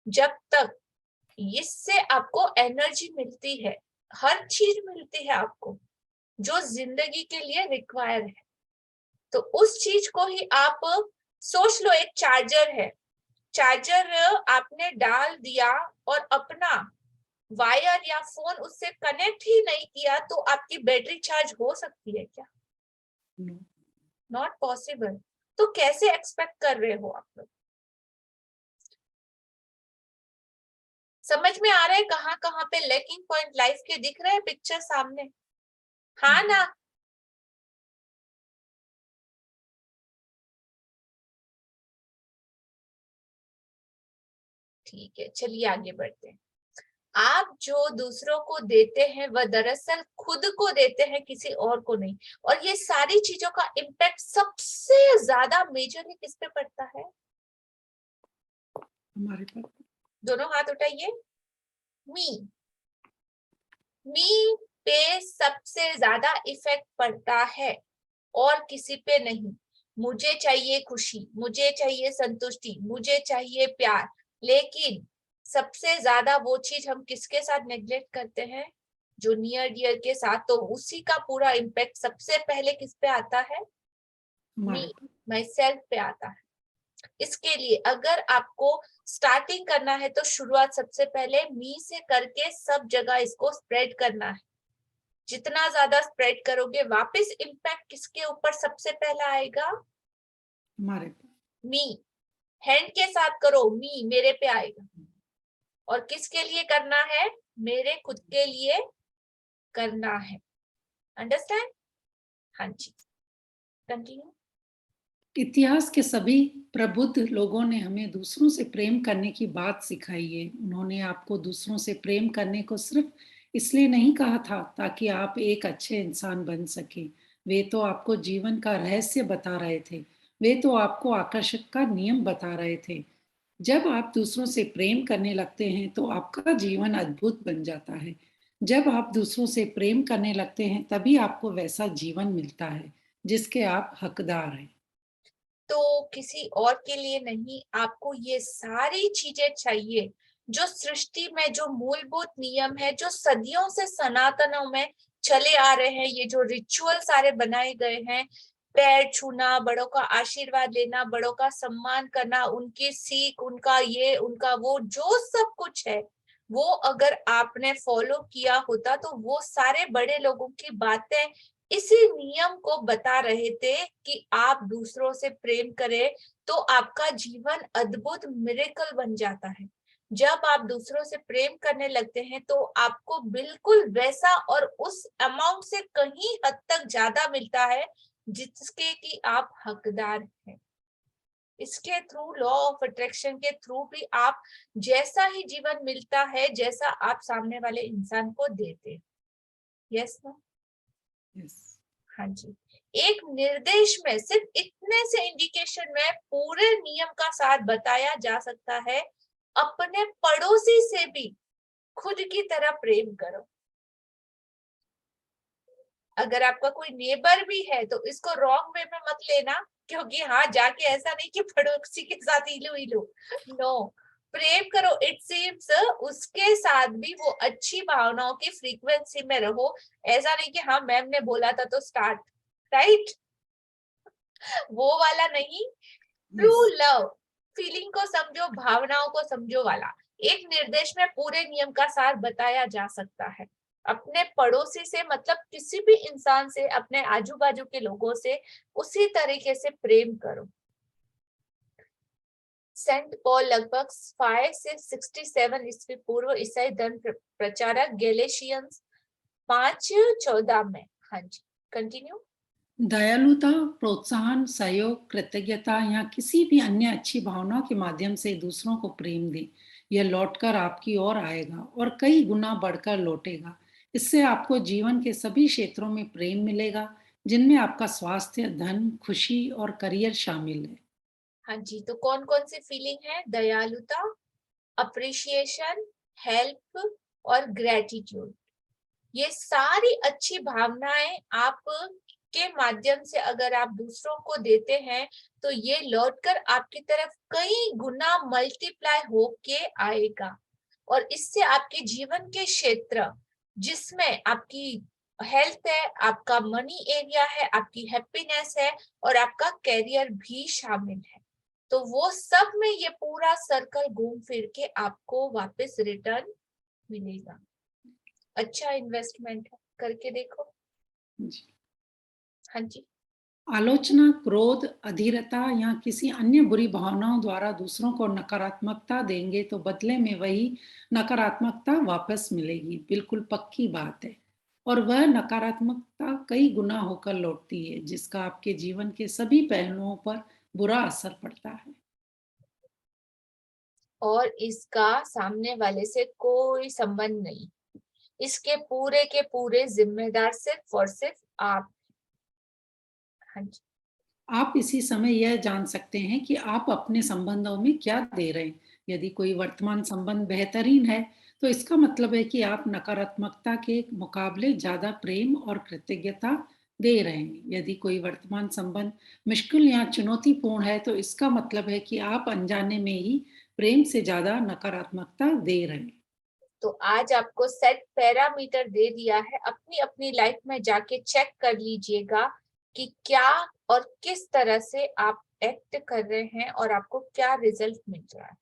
जब तक इससे आपको एनर्जी मिलती है, हर चीज मिलती है आपको जो जिंदगी के लिए रिक्वायर है, तो उस चीज को ही आप सोच लो, एक चार्जर है, चार्जर आपने डाल दिया और अपना वायर या फोन उससे कनेक्ट ही नहीं किया तो आपकी बैटरी चार्ज हो सकती है क्या? Not possible. तो कैसे एक्सपेक्ट कर रहे हो आप लोग? समझ में आ रहा है कहाँ कहाँ पे लैकिंग पॉइंट लाइफ के दिख रहे हैं पिक्चर सामने? हाँ ना? ठीक है, चलिए आगे बढ़ते हैं। आप जो दूसरों को देते हैं वह दरअसल खुद को देते हैं, किसी और को नहीं। और ये सारी चीजों का इम्पैक्ट सबसे ज्यादा मेजरली किस पे पड़ता है? हमारे पर। दोनों हाथ उठाइए। मी पे सबसे ज्यादा इफेक्ट पड़ता है और किसी पे नहीं। मुझे चाहिए खुशी, मुझे चाहिए संतुष्टि, मुझे चाहिए प्यार, लेकिन सबसे ज्यादा वो चीज हम किसके साथ नेग्लेक्ट करते हैं? जो नियर डियर के साथ। तो उसी का पूरा इम्पैक्ट सबसे पहले किस पे आता है? मी, माई सेल्फ पे आता है। इसके लिए अगर आपको स्टार्टिंग करना है तो शुरुआत सबसे पहले मी से करके सब जगह इसको स्प्रेड करना है। जितना ज्यादा स्प्रेड करोगे, वापस इम्पैक्ट किसके ऊपर सबसे पहला आएगा? हमारे पर। मी। हैंड के साथ करो, मी मेरे पे आएगा। और किसके लिए करना है? मेरे खुद के लिए करना है। अंडरस्टैंड? हाँ जी, कंटिन्यू। इतिहास के सभी प्रबुद्ध लोगों ने हमें दूसरों से प्रेम करने की बात सिखाई है। उन्होंने आपको दूसरों से प्रेम करने को सिर्फ इसलिए नहीं कहा था ताकि आप एक अच्छे इंसान बन सके। वे तो आपको जीवन का रहस्य बता रहे थे। वे तो आपको आकर्षक का नियम बता रहे थे। जब आप दूसरों से प्रेम करने लगते हैं तो आपका जीवन अद्भुत बन जाता है। जब आप दूसरों से प्रेम करने लगते हैं तभी आपको वैसा जीवन मिलता है जिसके आप हकदार हैं। तो किसी और के लिए नहीं, आपको ये सारी चीजें चाहिए जो सृष्टि में जो मूलभूत नियम है, जो सदियों से सनातनों में चले आ रहे हैं, ये जो रिचुअल सारे बनाए गए हैं, पैर छूना, बड़ों का आशीर्वाद लेना, बड़ों का सम्मान करना, उनकी सीख, उनका ये उनका वो, जो सब कुछ है वो अगर आपने फॉलो किया होता तो वो सारे बड़े लोगों की बातें इसी नियम को बता रहे थे कि आप दूसरों से प्रेम करें तो आपका जीवन अद्भुत मिरेकल बन जाता है। जब आप दूसरों से प्रेम करने लगते हैं तो आपको बिल्कुल वैसा और उस अमाउंट से कहीं हद तक ज्यादा मिलता है जिसके कि आप हकदार हैं। इसके थ्रू, लॉ ऑफ अट्रैक्शन के थ्रू भी आप जैसा ही जीवन मिलता है जैसा आप सामने वाले इंसान को देते हैं। यस ना? हाँ जी। एक निर्देश में सिर्फ इतने से इंडिकेशन में पूरे नियम का सार बताया जा सकता है। अपने पड़ोसी से भी खुद की तरह प्रेम करो। अगर आपका कोई नेबर भी है तो इसको रॉन्ग वे में मत लेना, क्योंकि हाँ जाके ऐसा नहीं कि पड़ोसी के साथ इलू इलू, नो, प्रेम करो। इट सीम्स उसके साथ भी वो अच्छी भावनाओं की फ्रीक्वेंसी में रहो। ऐसा नहीं कि हाँ मैम ने बोला था तो स्टार्ट, राइट, वो वाला नहीं। True Yes. लव, फीलिंग को समझो, भावनाओं को समझो वाला। एक निर्देश में पूरे नियम का सार बताया जा सकता है। अपने पड़ोसी से मतलब किसी भी इंसान से, अपने आजू बाजू के लोगों से उसी तरीके से प्रेम करो। सेंट पॉल लगभग 5 से 67 ईस्वी पूर्व ईसाई धर्म प्रचारक गैलेशियंस 5:14 में। हाँ जी, कंटिन्यू। दयालुता, प्रोत्साहन, सहयोग, कृतज्ञता या किसी भी अन्य अच्छी भावना के माध्यम से दूसरों को प्रेम दें। यह लौटकर आपकी ओर आएगा और कई गुना बढ़कर लौटेगा। इससे आपको जीवन के सभी क्षेत्रों में प्रेम मिलेगा, जिनमें आपका स्वास्थ्य, धन, खुशी और करियर शामिल है। हाँ जी, तो कौन कौन सी फीलिंग है? दयालुता, अप्रिशिएशन, हेल्प और ग्रेटिट्यूड। ये सारी अच्छी भावनाएं आप के माध्यम से अगर आप दूसरों को देते हैं तो ये लौटकर आपकी तरफ कई गुना मल्टीप्लाई होके आएगा। और इससे आपके जीवन के क्षेत्र जिसमें आपकी हेल्थ है, आपका मनी एरिया है, आपकी हैप्पीनेस है और आपका कैरियर भी शामिल है, तो वो सब में ये पूरा सर्कल घूम फिर के आपको वापस रिटर्न मिलेगा। अच्छा इन्वेस्टमेंट है, करके देखो। जी। हाँ जी। आलोचना, क्रोध, अधीरता या किसी अन्य बुरी भावनाओं द्वारा दूसरों को नकारात्मकता देंगे तो बदले में वही नकारात्मकता वापस मिलेगी, बिल्कुल पक्की बात है। और वह नकारात्मकता कई गुना होकर लौटती है, जिसका आपके जीवन के सभी पहलुओं पर बुरा असर पड़ता है। और इसका सामने वाले से कोई संबंध नहीं, इसके पूरे के पूरे जिम्मेदार सिर्फ और सिर्फ आप। हाँ जी। आप इसी समय यह जान सकते हैं कि आप अपने संबंधों में क्या दे रहे हैं। यदि कोई वर्तमान संबंध बेहतरीन है तो इसका मतलब है कि आप नकारात्मकता के मुकाबले ज्यादा प्रेम और कृतज्ञता दे रहे हैं। यदि कोई वर्तमान संबंध मुश्किल या चुनौतीपूर्ण है तो इसका मतलब है कि आप अनजाने में ही प्रेम से ज्यादा नकारात्मकता दे रहे हैं। तो आज आपको सेट पैरामीटर दे दिया है, अपनी अपनी लाइफ में जाके चेक कर लीजिएगा कि क्या और किस तरह से आप एक्ट कर रहे हैं और आपको क्या रिजल्ट मिल रहा है।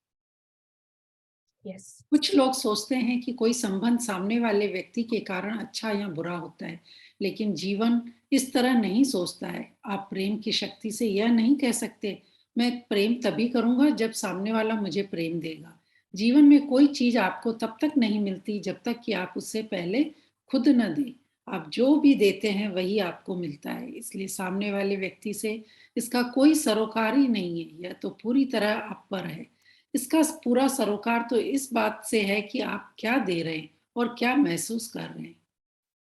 यस। कुछ लोग सोचते हैं कि कोई संबंध सामने वाले व्यक्ति के कारण अच्छा या बुरा होता है, लेकिन जीवन इस तरह नहीं सोचता है। आप प्रेम की शक्ति से यह नहीं कह सकते, मैं प्रेम तभी करूंगा जब सामने वाला मुझे प्रेम देगा। जीवन में कोई चीज आपको तब तक नहीं मिलती जब तक कि आप उससे पहले खुद न दें। आप जो भी देते हैं वही आपको मिलता है, इसलिए सामने वाले व्यक्ति से इसका कोई सरोकार ही नहीं है। यह तो पूरी तरह आप पर है। इसका पूरा सरोकार तो इस बात से है कि आप क्या दे रहे हैं और क्या महसूस कर रहे हैं।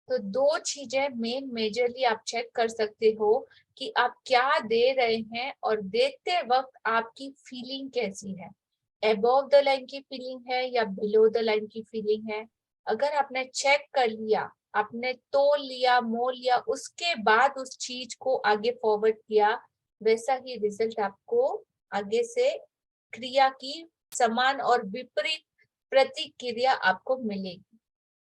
तो दो चीजें मेजरली आप चेक कर सकते हो कि आप क्या दे रहे हैं और देते वक्त आपकी फीलिंग कैसी है। अबव द लाइन की फीलिंग है या बिलो द लाइन की फीलिंग है। अगर आपने चेक कर लिया, आपने तोल लिया, मोल लिया, उसके बाद उस चीज को आगे फॉरवर्ड किया, वैसा ही रिजल्ट आपको आगे से क्रिया की समान और विपरीत प्रतिक्रिया आपको मिलेगी।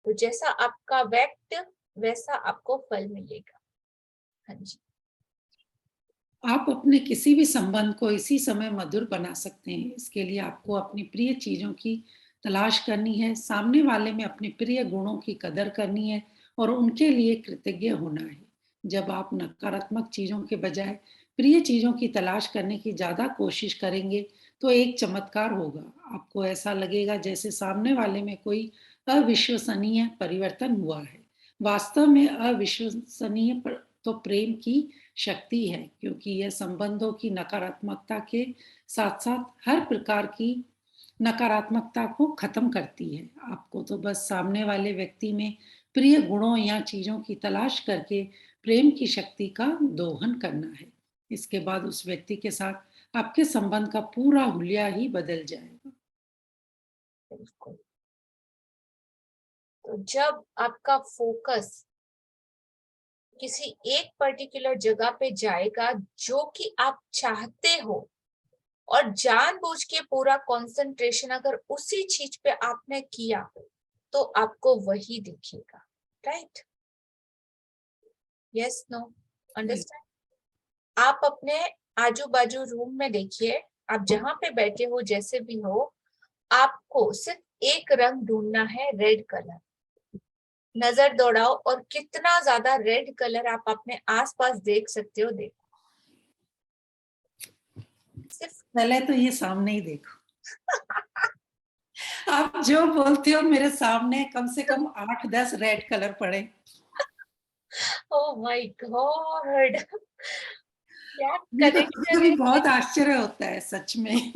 तो जैसा आपका व्यक्त वैसा आपको फल मिलेगा। हाँ जी। आप अपने किसी भी संबंध को इसी समय मधुर बना सकते हैं। इसके लिए आपको अपनी प्रिय चीजों की तलाश करनी है, सामने वाले में अपने प्रिय गुणों की कदर करनी है और उनके लिए कृतज्ञ होना है। जब आप नकारात्मक चीजों के बजाय प्रिय चीजों की तलाश करने की ज्यादा कोशिश करेंगे तो एक चमत्कार होगा। आपको ऐसा लगेगा जैसे सामने वाले में कोई अविश्वसनीय परिवर्तन हुआ है। वास्तव में अविश्वसनीय तो प्रेम की शक्ति है, क्योंकि यह संबंधों की नकारात्मकता के साथ साथ हर प्रकार की नकारात्मकता को खत्म करती है। आपको तो बस सामने वाले व्यक्ति में प्रिय गुणों या चीजों की तलाश करके प्रेम की शक्ति का दोहन करना है। इसके बाद उस व्यक्ति के साथ आपके संबंध का पूरा हुलिया ही बदल जाएगा। बिल्कुल। तो जब आपका फोकस किसी एक पर्टिकुलर जगह पे जाएगा जो कि आप चाहते हो, और जानबूझ के पूरा कंसंट्रेशन अगर उसी चीज पे आपने किया तो आपको वही दिखेगा, राइट? Yes, no, understand? आप अपने आजू बाजू रूम में देखिए, आप जहां पे बैठे हो जैसे भी हो, आपको सिर्फ एक रंग ढूंढना है, रेड कलर। नजर दौड़ाओ और कितना ज्यादा रेड कलर आप अपने आसपास देख सकते हो, देखो। सिर्फ पहले तो ये सामने ही देखो। आप जो बोलते हो मेरे सामने कम से कम 8-10 रेड कलर पड़े। ओह माय गॉड, क्या मुझे तो कनेक्शन कभी है। बहुत आश्चर्य होता है सच में।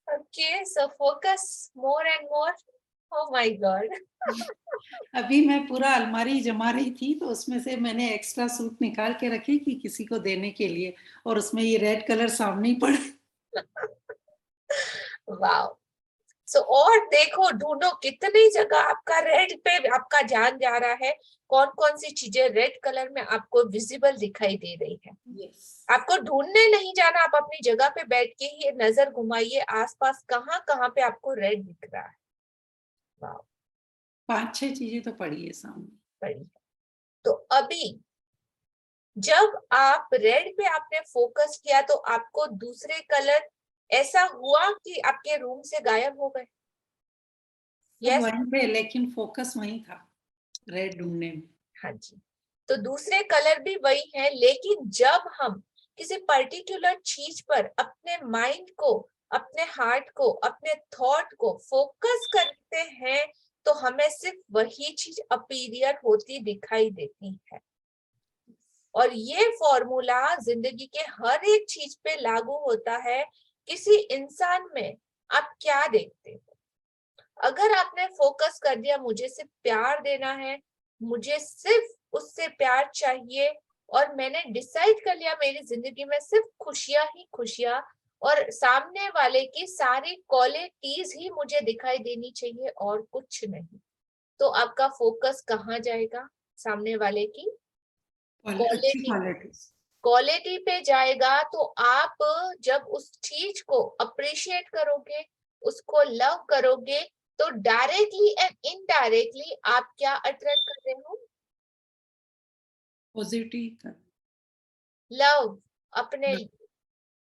Okay, so focus more and more. Oh my God. अभी मैं पूरा अलमारी जमा रही थी तो उसमें से मैंने एक्स्ट्रा सूट निकाल के रखे कि किसी को देने के लिए, और उसमें ये रेड कलर सामने ही पड़े। वाओ। सो और देखो, ढूंढो कितनी जगह आपका रेड पे आपका ध्यान जा रहा है, कौन कौन सी चीजें रेड कलर में आपको विजिबल दिखाई दे रही है। Yes. आपको ढूंढने नहीं जाना, आप अपनी जगह पे बैठ के ही नजर घुमाइए आसपास कहाँ कहाँ पे आपको रेड दिख रहा है। वाओ, 5-6 चीजें तो पड़ी है सामने। बड़ी। तो अभी जब आप रेड पे आपने फोकस किया तो आपको दूसरे कलर ऐसा हुआ कि आपके रूम से गायब हो गए? सब वहीं पे, लेकिन फोकस वहीं था, रेड ढूंढने में। हाँ जी। तो दूसरे कलर भी वही है, लेकिन जब हम किसी पर्टिकुलर चीज पर अपने माइंड को, अपने हार्ट को, अपने थॉट को फोकस करते हैं तो हमें सिर्फ वही चीज अपीरियर होती दिखाई देती है। और ये फॉर्मूला जिंदगी के हर एक चीज पे लागू होता है। किसी इंसान में आप क्या देखते हो? अगर आपने फोकस कर दिया मुझे सिर्फ प्यार देना है, मुझे सिर्फ उससे प्यार चाहिए, और मैंने डिसाइड कर लिया मेरी जिंदगी में सिर्फ खुशियां ही खुशियां, और सामने वाले की सारी क्वालिटीज ही मुझे दिखाई देनी चाहिए और कुछ नहीं, तो आपका फोकस कहाँ जाएगा? सामने वाले की अच्छी क्वालिटी, क्वालिटी। क्वालिटी पे जाएगा। तो आप जब उस चीज को अप्रिशिएट करोगे, उसको लव करोगे, तो डायरेक्टली एंड इनडायरेक्टली आप क्या अट्रैक्ट कर रहे हो? पॉजिटिव। लव अपने लिए।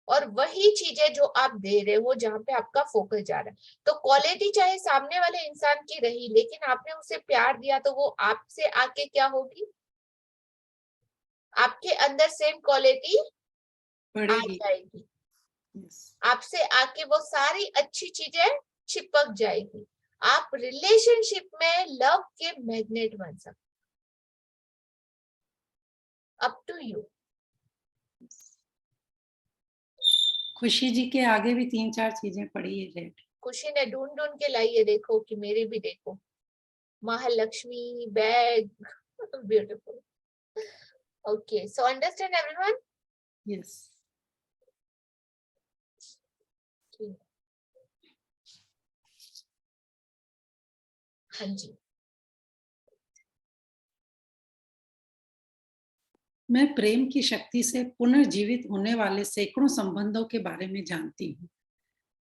और वही चीजें जो आप दे रहे हो जहां पे आपका फोकस जा रहा है। तो क्वालिटी चाहे सामने वाले इंसान की रही, लेकिन आपने उसे प्यार दिया तो वो आपसे आके क्या होगी? आपके अंदर सेम क्वालिटी आ बढ़ेगी। जाएगी, Yes. आपसे आके वो सारी अच्छी चीजें चिपक जाएगी। आप रिलेशनशिप में लव के मैग्नेट बन सकते, अप टू यू। खुशी जी के आगे भी 3-4 चीजें पड़ी है रेड। खुशी ने ढूंढ ढूंढ के लाई है, देखो कि मेरे भी देखो, Mahalakshmi bag. Beautiful. Okay, so understand everyone? Yes. हाँ जी। मैं प्रेम की शक्ति से पुनर्जीवित होने वाले सैकड़ों संबंधों के बारे में जानती हूँ,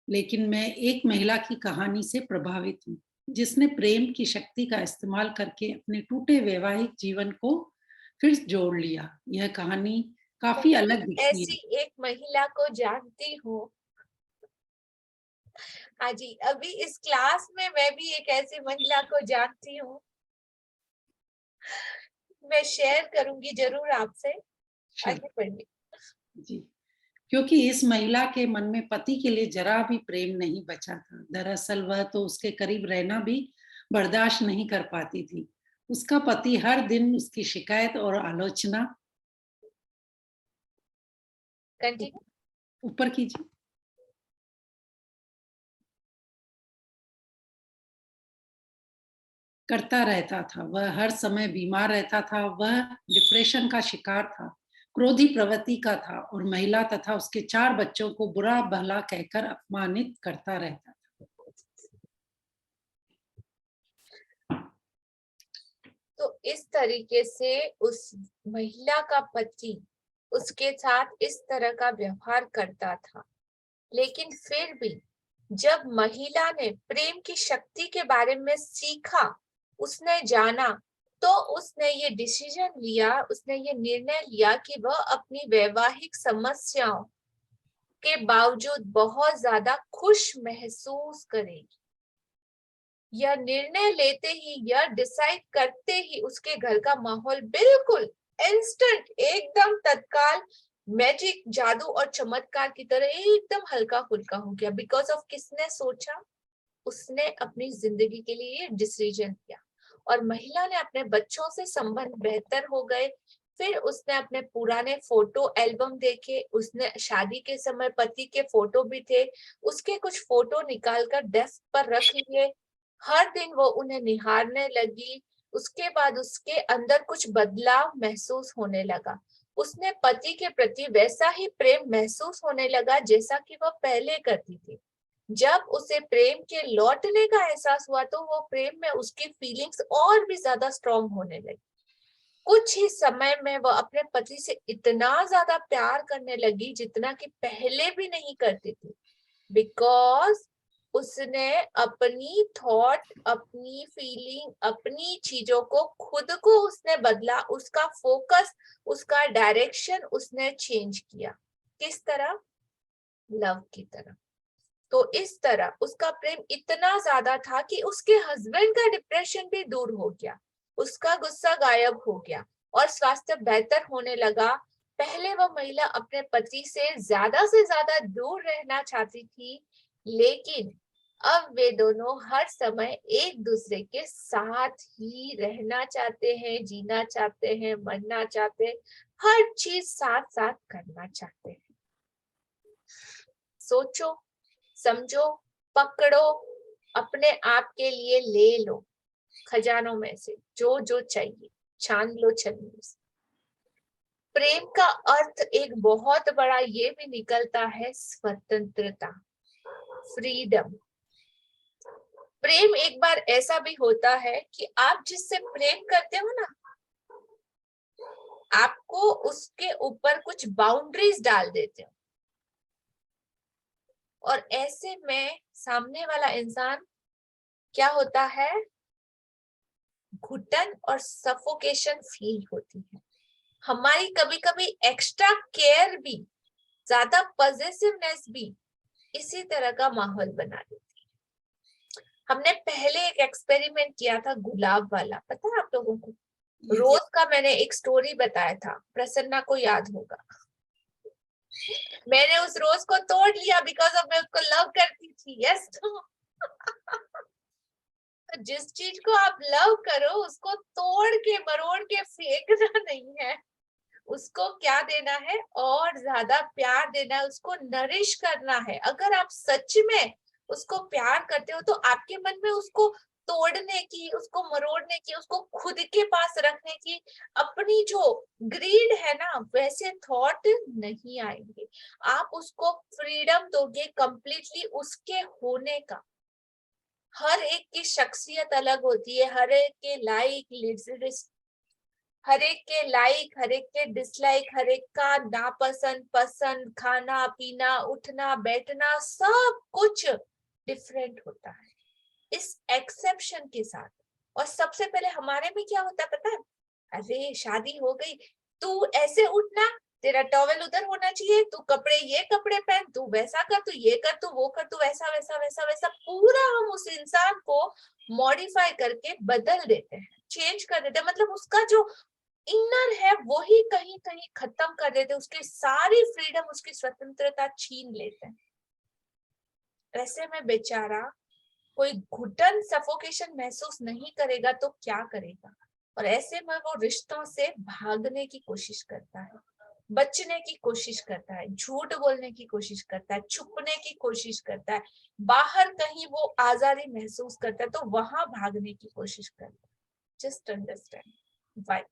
लेकिन मैं एक महिला की कहानी से प्रभावित हूँ जिसने प्रेम की शक्ति का इस्तेमाल करके अपने टूटे वैवाहिक जीवन को फिर जोड़ लिया। यह कहानी काफी अलग दिखती ऐसी है। एक महिला को जानती हूँ। हाँ जी, अभी इस क्लास में मैं भी एक ऐसी महिला को जानती हूँ, मैं शेयर करूंगी जरूर आपसे। आगे बढ़िए जी, क्योंकि इस महिला के मन में पति के लिए जरा भी प्रेम नहीं बचा था। दरअसल वह तो उसके करीब रहना भी बर्दाश्त नहीं कर पाती थी। उसका पति हर दिन उसकी शिकायत और आलोचना। कंटिन्यू। ऊपर कीजिए। करता रहता था। वह हर समय बीमार रहता था। वह डिप्रेशन का शिकार था, क्रोधी प्रवृत्ति का था और महिला तथा उसके 4 बच्चों को बुरा भला कहकर अपमानित करता रहता था। इस तरीके से उस महिला का पति उसके साथ इस तरह का व्यवहार करता था। लेकिन फिर भी जब महिला ने प्रेम की शक्ति के बारे में सीखा, उसने जाना, तो उसने ये डिसीजन लिया, उसने ये निर्णय लिया कि वह अपनी वैवाहिक समस्याओं के बावजूद बहुत ज्यादा खुश महसूस करेगी। यह निर्णय लेते ही, यह डिसाइड करते ही उसके घर का माहौल बिल्कुल इंस्टेंट, एकदम तत्काल मैजिक, जादू और चमत्कार की तरह एकदम हल्का फुल्का हो गया। बिकॉज ऑफ किसने सोचा? उसने अपनी जिंदगी के लिए डिसीजन लिया। और महिला ने अपने बच्चों से संबंध बेहतर हो गए। फिर उसने अपने पुराने फोटो एल्बम देखे, उसने शादी के समय पति के फोटो भी थे, उसके कुछ फोटो निकालकर डेस्क पर रख लिए। हर दिन वो उन्हें निहारने लगी। उसके बाद उसके अंदर कुछ बदलाव महसूस होने लगा। उसने पति के प्रति वैसा ही प्रेम महसूस होने लगा जैसा कि वह पहले करती थी। जब उसे प्रेम के लौटने का एहसास हुआ तो वो प्रेम में उसकी फीलिंग्स और भी ज्यादा स्ट्रॉन्ग होने लगी। कुछ ही समय में वह अपने पति से इतना ज्यादा प्यार करने लगी जितना कि पहले भी नहीं करती थी। बिकॉज उसने अपनी थॉट, अपनी फीलिंग, अपनी चीजों को, खुद को उसने बदला, उसका फोकस, उसका डायरेक्शन उसने चेंज किया। किस तरह? लव की तरह। तो इस तरह उसका प्रेम इतना ज्यादा था कि उसके हस्बैंड का डिप्रेशन भी दूर हो गया, उसका गुस्सा गायब हो गया और स्वास्थ्य बेहतर होने लगा। पहले वह महिला अपने पति से ज्यादा दूर रहना चाहती थी, लेकिन अब वे दोनों हर समय एक दूसरे के साथ ही रहना चाहते हैं, जीना चाहते हैं, मरना चाहते हैं, हर चीज साथ साथ करना चाहते हैं। सोचो, समझो, पकड़ो, अपने आप के लिए ले लो खजानों में से जो जो चाहिए, छान लो छन्नी से। प्रेम का अर्थ एक बहुत बड़ा ये भी निकलता है स्वतंत्रता, फ्रीडम। प्रेम एक बार ऐसा भी होता है कि आप जिससे प्रेम करते हो ना, आपको उसके ऊपर कुछ बाउंड्रीज डाल देते हो और ऐसे में सामने वाला इंसान क्या होता है? घुटन और सफोकेशन फील होती है। हमारी कभी कभी एक्स्ट्रा केयर भी, ज्यादा पॉजिटिवनेस भी इसी तरह का माहौल बना देती है। हमने पहले एक एक्सपेरिमेंट किया था गुलाब वाला, पता है आप लोगों को? रोज का मैंने एक स्टोरी बताया था, प्रसन्ना को याद होगा। मैंने उस रोज को तोड़ लिया बिकॉज ऑफ मैं उसको लव करती थी। यस तो जिस चीज को आप लव करो उसको तोड़ के मरोड़ के फेंकना नहीं है, उसको क्या देना है? और ज्यादा प्यार देना है, उसको नरिश करना है। अगर आप सच में उसको प्यार करते हो तो आपके मन में उसको तोड़ने की, उसको मरोड़ने की, उसको खुद के पास रखने की अपनी जो ग्रीड है ना, वैसे थॉट नहीं आएंगे। आप उसको फ्रीडम दोगे कंप्लीटली उसके होने का। हर एक की शख्सियत अलग होती है, हर एक के हर एक के डिसलाइक, हर एक का नापसंद, पसंद, खाना पीना, उठना बैठना, सब कुछ डिफरेंट होता है, इस एक्सेप्शन के साथ। और सबसे पहले हमारे में क्या होता है पता है? अरे शादी हो गई, तू ऐसे उठना, तेरा टॉवेल उधर होना चाहिए, तू कपड़े ये कपड़े पहन, तू वैसा कर, तू ये कर, तू वो कर, तू वैसा वैसा वैसा वैसा। पूरा हम उस इंसान को मॉडिफाई करके बदल देते हैं, चेंज कर देते हैं। मतलब उसका जो इनर है वही कहीं कहीं खत्म कर देते हैं, उसकी सारी फ्रीडम, उसकी स्वतंत्रता छीन लेते हैं। ऐसे में बेचारा कोई घुटन, सफोकेशन महसूस नहीं करेगा तो क्या करेगा? और ऐसे में वो रिश्तों से भागने की कोशिश करता है, बचने की कोशिश करता है, झूठ बोलने की कोशिश करता है, छुपने की कोशिश करता है, बाहर कहीं वो आजादी महसूस करता है तो वहां भागने की कोशिश करता है। Just understand why.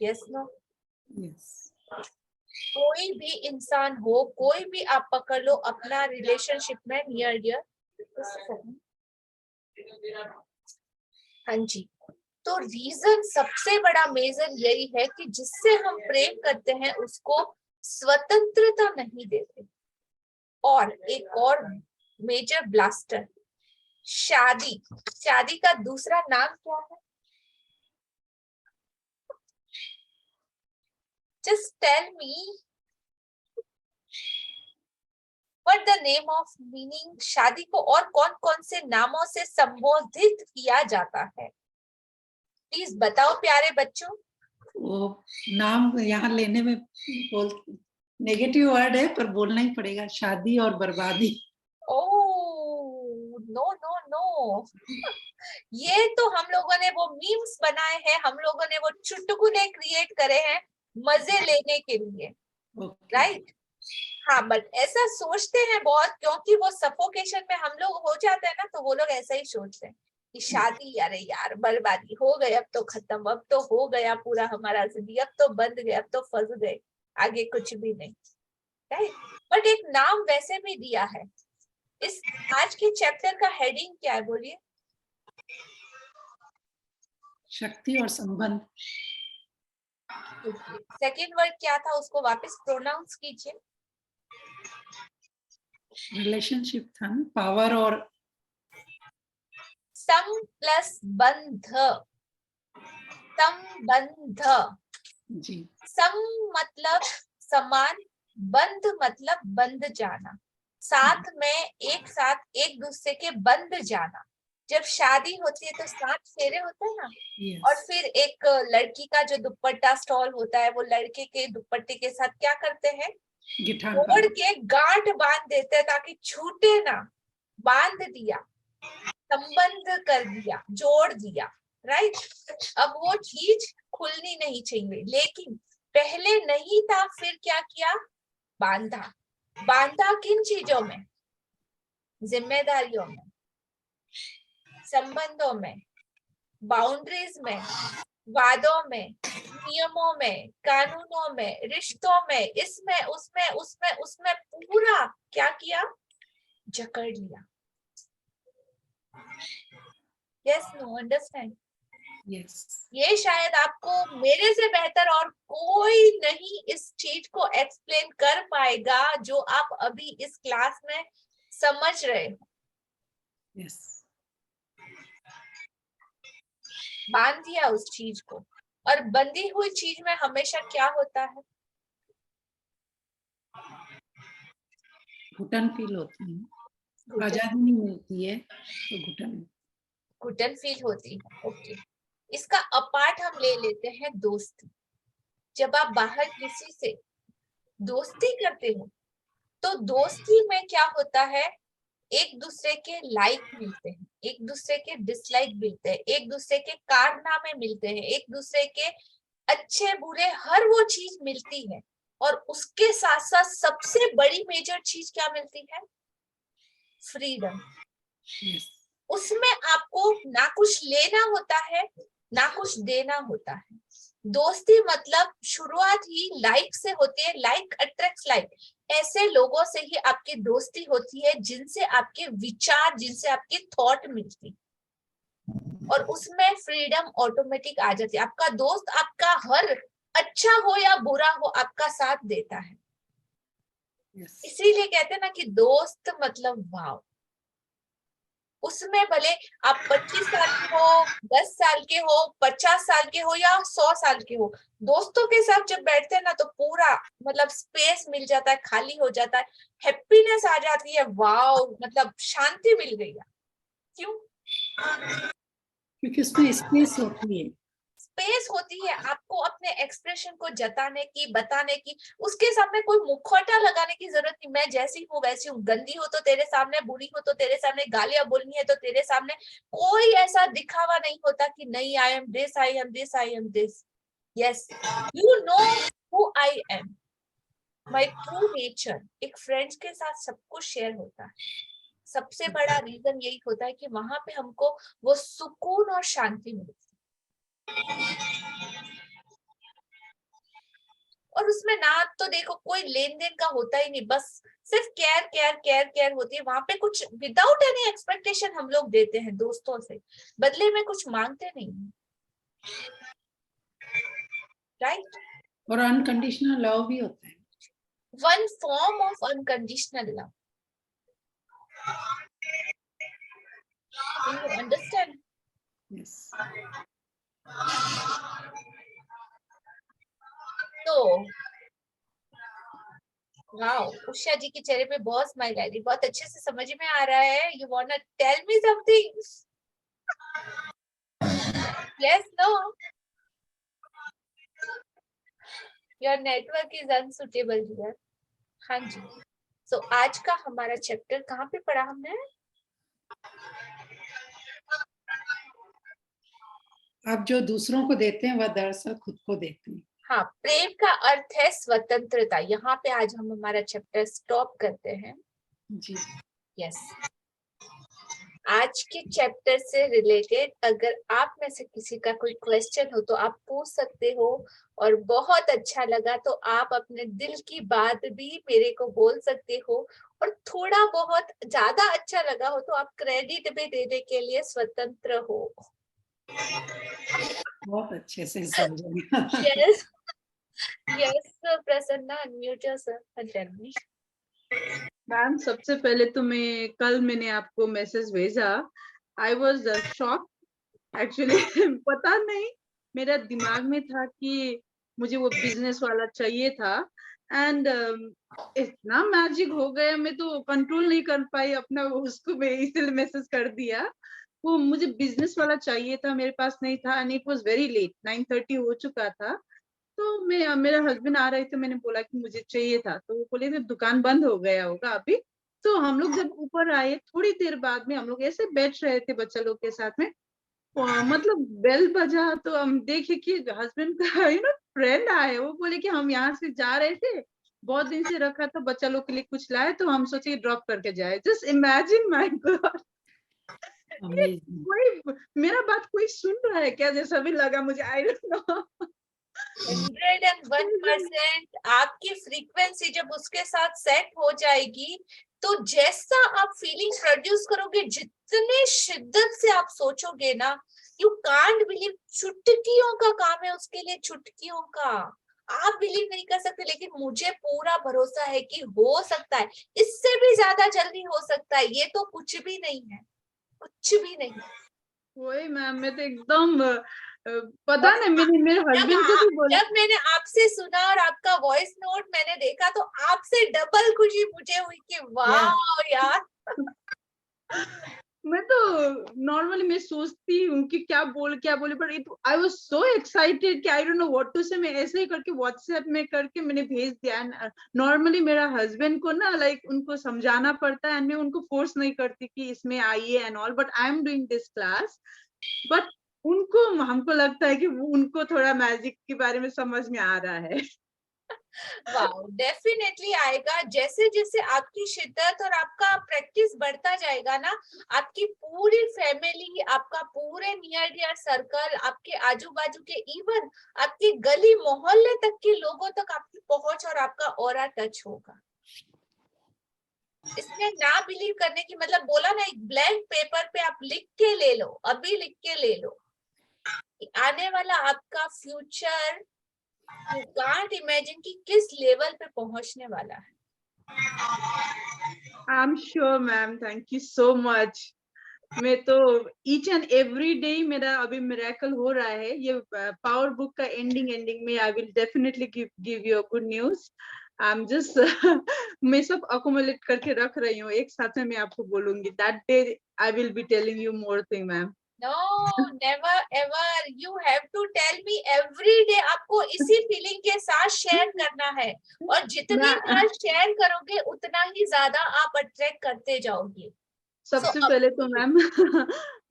Yes no? Yes. कोई भी इंसान हो, कोई भी आप पकड़ लो अपना रिलेशनशिप में, नियर डियर, हाँ जी, तो रीजन सबसे बड़ा मेजर यही है कि जिससे हम प्रेम करते हैं उसको स्वतंत्रता नहीं देते। और एक और मेजर ब्लास्टर, शादी। शादी का दूसरा नाम क्या है? Just tell me what the name of meaning. शादी को और कौन कौन से नामों से संबोधित किया जाता है? प्लीज बताओ प्यारे बच्चों। वो नाम यहाँ लेने में बोल नेगेटिव वर्ड है पर बोलना ही पड़ेगा, शादी और बर्बादी। ओह नो नो नो, ये तो हम लोगों ने वो मीम्स बनाए हैं, हम लोगों ने वो चुटकुले क्रिएट करे हैं मजे लेने के लिए, ओके, राइट? हाँ, बट ऐसा सोचते हैं बहुत, क्योंकि वो सफोकेशन में हम लोग हो जाते हैं ना, तो वो लोग ऐसा ही सोचते हैं कि शादी, अरे यार बर्बादी हो गई, अब तो खत्म, अब तो हो गया पूरा हमारा जिंदगी, अब तो बंद गए, अब तो फंस गए, आगे कुछ भी नहीं, राइट? बट एक नाम वैसे भी दिया है। इस आज के चैप्टर का हेडिंग क्या है बोलिए? शक्ति और संबंध। सेकेंड वर्ड क्या था, उसको वापस प्रोनाउंस कीजिए। रिलेशनशिप था ना, पावर और सम प्लस बंध, संबंध। जी, सम मतलब समान, बंध मतलब बंध जाना, साथ में एक साथ एक दूसरे के बंध जाना। जब शादी होती है तो 7 फेरे होते हैं ना, और यस, फिर एक लड़की का जो दुपट्टा स्टॉल होता है, वो लड़के के दुपट्टे के साथ क्या करते हैं, गिठान जोड़ पर के गांठ बांध देते हैं ताकि छूटे ना। बांध दिया, संबंध कर दिया, जोड़ दिया, राइट? अब वो चीज खुलनी नहीं चाहिए, लेकिन पहले नहीं था, फिर क्या किया, बांधा। बांधा किन चीजों में? जिम्मेदारियों में, संबंधों में, बाउंड्रीज में, वादों में, नियमों में, कानूनों में, रिश्तों में, इसमें उसमें उसमें उसमें पूरा क्या किया, जकड़ लिया। Yes no understand? यस, ये शायद आपको मेरे से बेहतर और कोई नहीं इस चीज को एक्सप्लेन कर पाएगा जो आप अभी इस क्लास में समझ रहे हो। यस, बांध दिया उस चीज को, और बंधी हुई चीज में हमेशा क्या होता है, घुटन फील होती है, घुटन, आजादी नहीं मिलती है तो घुटन। घुटन फील होती है। ओके, इसका अपार्ट हम ले लेते हैं दोस्ती। जब आप बाहर किसी से दोस्ती करते हो तो दोस्ती में क्या होता है, एक दूसरे के लाइक मिलते हैं, एक दूसरे के डिसलाइक मिलते हैं, एक दूसरे के कारनामे मिलते हैं, एक दूसरे के अच्छे बुरे हर वो चीज मिलती है। और उसके साथ साथ सबसे बड़ी मेजर चीज क्या मिलती है, फ्रीडम। यस, उसमें आपको ना कुछ लेना होता है ना कुछ देना होता है। दोस्ती मतलब शुरुआत ही लाइक से होती है, लाइक अट्रैक्ट्स लाइक। ऐसे लोगों से ही आपकी दोस्ती होती है जिनसे आपके विचार, जिनसे आपकी थॉट मिलती, और उसमें फ्रीडम ऑटोमेटिक आ जाती है। आपका दोस्त आपका हर अच्छा हो या बुरा हो आपका साथ देता है। यस, इसीलिए कहते हैं ना कि दोस्त मतलब वाव। उसमें भले आप 25 साल के हो, 10 साल के हो, 50 साल के हो या 100 साल के हो, दोस्तों के साथ जब बैठते हैं ना तो पूरा मतलब स्पेस मिल जाता है, खाली हो जाता है, हैप्पीनेस आ जाती है, वाव, मतलब शांति मिल गई है। क्यों? क्योंकि उसमें स्पेस होती है। स्पेस होती है आपको अपने एक्सप्रेशन को जताने की, बताने की। उसके सामने कोई मुखौटा लगाने की जरूरत नहीं, मैं जैसी हूँ वैसी हूँ, गंदी हो तो तेरे सामने, बुरी हो तो तेरे सामने, गालियां बोलनी है तो तेरे सामने। कोई ऐसा दिखावा नहीं होता कि नहीं, I am this, I am this, I am this. Yes, you know who I am, my true nature. एक फ्रेंड्स के साथ सब कुछ शेयर होता है। सबसे बड़ा रीजन यही होता है कि वहां पे हमको वो सुकून और शांति मिलती है। और उसमें ना तो देखो कोई लेन देन का होता ही नहीं, बस सिर्फ केयर केयर केयर केयर होती है वहां पे, कुछ विदाउट एनी एक्सपेक्टेशन हम लोग देते हैं दोस्तों से, बदले में कुछ मांगते नहीं, राइट? और अनकंडीशनल लव भी होता है। One form of unconditional love, you understand? Yes. तो वाओ, उषा जी के चेहरे पे बहुत स्माइल आ रही, बहुत अच्छे से समझ में आ रहा है। You want to tell me something? Yes, no? Your network is unsuitable here. हाँ जी। सो आज का हमारा चैप्टर कहाँ पे पढ़ा हमने? आप जो दूसरों को देते हैं वह दरअसल खुद को देते हैं। हाँ, प्रेम का अर्थ है स्वतंत्रता। यहाँ पे आज हम हमारा चैप्टर स्टॉप करते हैं। जी। यस। आज के चैप्टर से रिलेटेड अगर आप में से किसी का कोई क्वेश्चन हो तो आप पूछ सकते हो, और बहुत अच्छा लगा तो आप अपने दिल की बात भी मेरे को बोल सकते हो, और थोड़ा बहुत ज्यादा अच्छा लगा हो तो आप क्रेडिट भी देने के लिए स्वतंत्र हो। बहुत अच्छे से समझा। Yes yes Prasanna, unmute yourself and tell me. Ma'am सबसे पहले तो मैंने आपको मैसेज भेजा, आई वॉज शॉक एक्चुअली। पता नहीं मेरा दिमाग में था कि मुझे वो बिजनेस वाला चाहिए था, एंड इतना मैजिक हो गया, मैं तो कंट्रोल नहीं कर पाई अपना उसको, मैं इसलिए मैसेज कर दिया। वो मुझे बिजनेस वाला चाहिए था, मेरे पास नहीं था, and it was very late, 9:30 हो चुका था। तो मेरा हस्बैंड आ रहे थे, मैंने बोला कि मुझे चाहिए था, तो वो बोले कि दुकान बंद हो गया होगा अभी। तो हम लोग जब ऊपर आए थोड़ी देर बाद में, हम लोग ऐसे बैठ रहे थे बच्चा लोग के साथ में, मतलब बेल बजा तो हम देखे कि हस्बैंड का फ्रेंड आए। वो बोले कि हम यहाँ से जा रहे थे, बहुत दिन से रखा था बच्चा लोग के लिए कुछ लाए, तो हम सोचे ड्रॉप करके जाए। जस्ट इमेजिन, माय गॉड, कोई मेरा बात कोई सुन रहा है क्या, जैसा भी लगा मुझे, आई डोंट नो। 101% आपकी फ्रीक्वेंसी जब उसके साथ सेट हो जाएगी तो जैसा आप फीलिंग प्रोड्यूस करोगे, जितने शिद्दत से आप सोचोगे ना, यू कांट बिलीव, चुटकियों का काम है उसके लिए, चुटकियों का। आप बिलीव नहीं कर सकते, लेकिन मुझे पूरा भरोसा है कि हो सकता है, इससे भी ज्यादा जल्दी हो सकता है। ये तो कुछ भी नहीं है, कुछ भी नहीं। वही मैम, मैं तो एकदम पता नहीं, मेरे हस्बैंड को भी बोला। जब मैंने आपसे सुना और आपका वॉइस नोट मैंने देखा तो आपसे डबल खुशी मुझे हुई कि वाह यार। मैं तो नॉर्मली मैं सोचती हूँ कि क्या बोले, पर आई वाज सो एक्साइटेड कि I don't know what to say. मैं ऐसे ही करके व्हाट्सएप में करके मैंने भेज दिया। नॉर्मली मेरा हस्बैंड को ना लाइक उनको समझाना पड़ता है, एंड मैं उनको फोर्स नहीं करती कि इसमें आइए and all, but I am doing this class. But हमको लगता है कि उनको थोड़ा मैजिक के बारे में समझ में आ रहा है। वाह, डेफिनेटली आएगा। जैसे जैसे आपकी शिद्दत और आपका प्रैक्टिस बढ़ता जाएगा ना, आपकी पूरी फैमिली, आपका पूरे नियर डियर सर्कल, आपके आजू बाजू के, इवन आपकी गली मोहल्ले तक के लोगों तक आपकी पहुंच और आपका ऑरा टच होगा। इसमें ना बिलीव करने की मतलब, बोला ना, एक ब्लैंक पेपर पे आप लिख के ले लो, अभी लिख के ले लो, आने वाला आपका फ्यूचर यू कांट इमेजिन कि किस लेवल पे पहुंचने वाला है। I am sure ma'am, thank you so much. मैं तो ईच एंड एवरी डे मेरा अभी मिरेकल हो रहा है। ये पावर बुक का एंडिंग में I will definitely give you a good news. I am just मैं सब अकोमोलेट करके रख रही हूँ, एक साथ में मैं आपको बोलूंगी। That day I will be telling you more thing ma'am. No, never ever. You have to tell me every day. आपको इसी फीलिंग के साथ शेयर करना है, और जितनी बार शेयर करोगे उतना ही ज्यादा आप अट्रैक्ट करते जाओगे। सबसे पहले तो मैम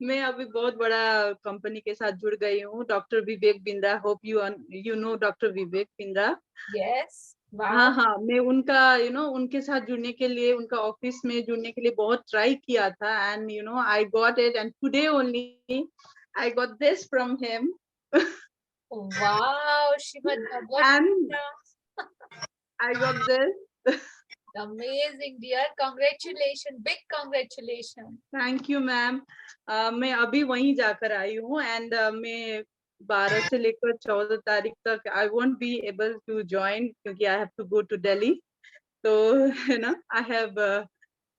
मैं अभी बहुत बड़ा कंपनी के साथ जुड़ गई हूँ, doctor Vivek Bindra. Hope you know doctor Vivek Bindra. Yes, हाँ wow. हाँ, मैं उनका उनके साथ जुड़ने के लिए, उनका ऑफिस में जुड़ने के लिए बहुत ट्राई किया था, and I got it, and today only I got this from him. Wow, Shrimad Bhagwat and Gita. I got this Amazing, dear. Congratulations, big congratulations. Thank you ma'am. मैं अभी वहीं जाकर आई हूँ एंड मैं 12 से लेकर 14 तारीख तक I won't be able to join क्योंकि I have to go to Delhi. तो है ना, आई हैव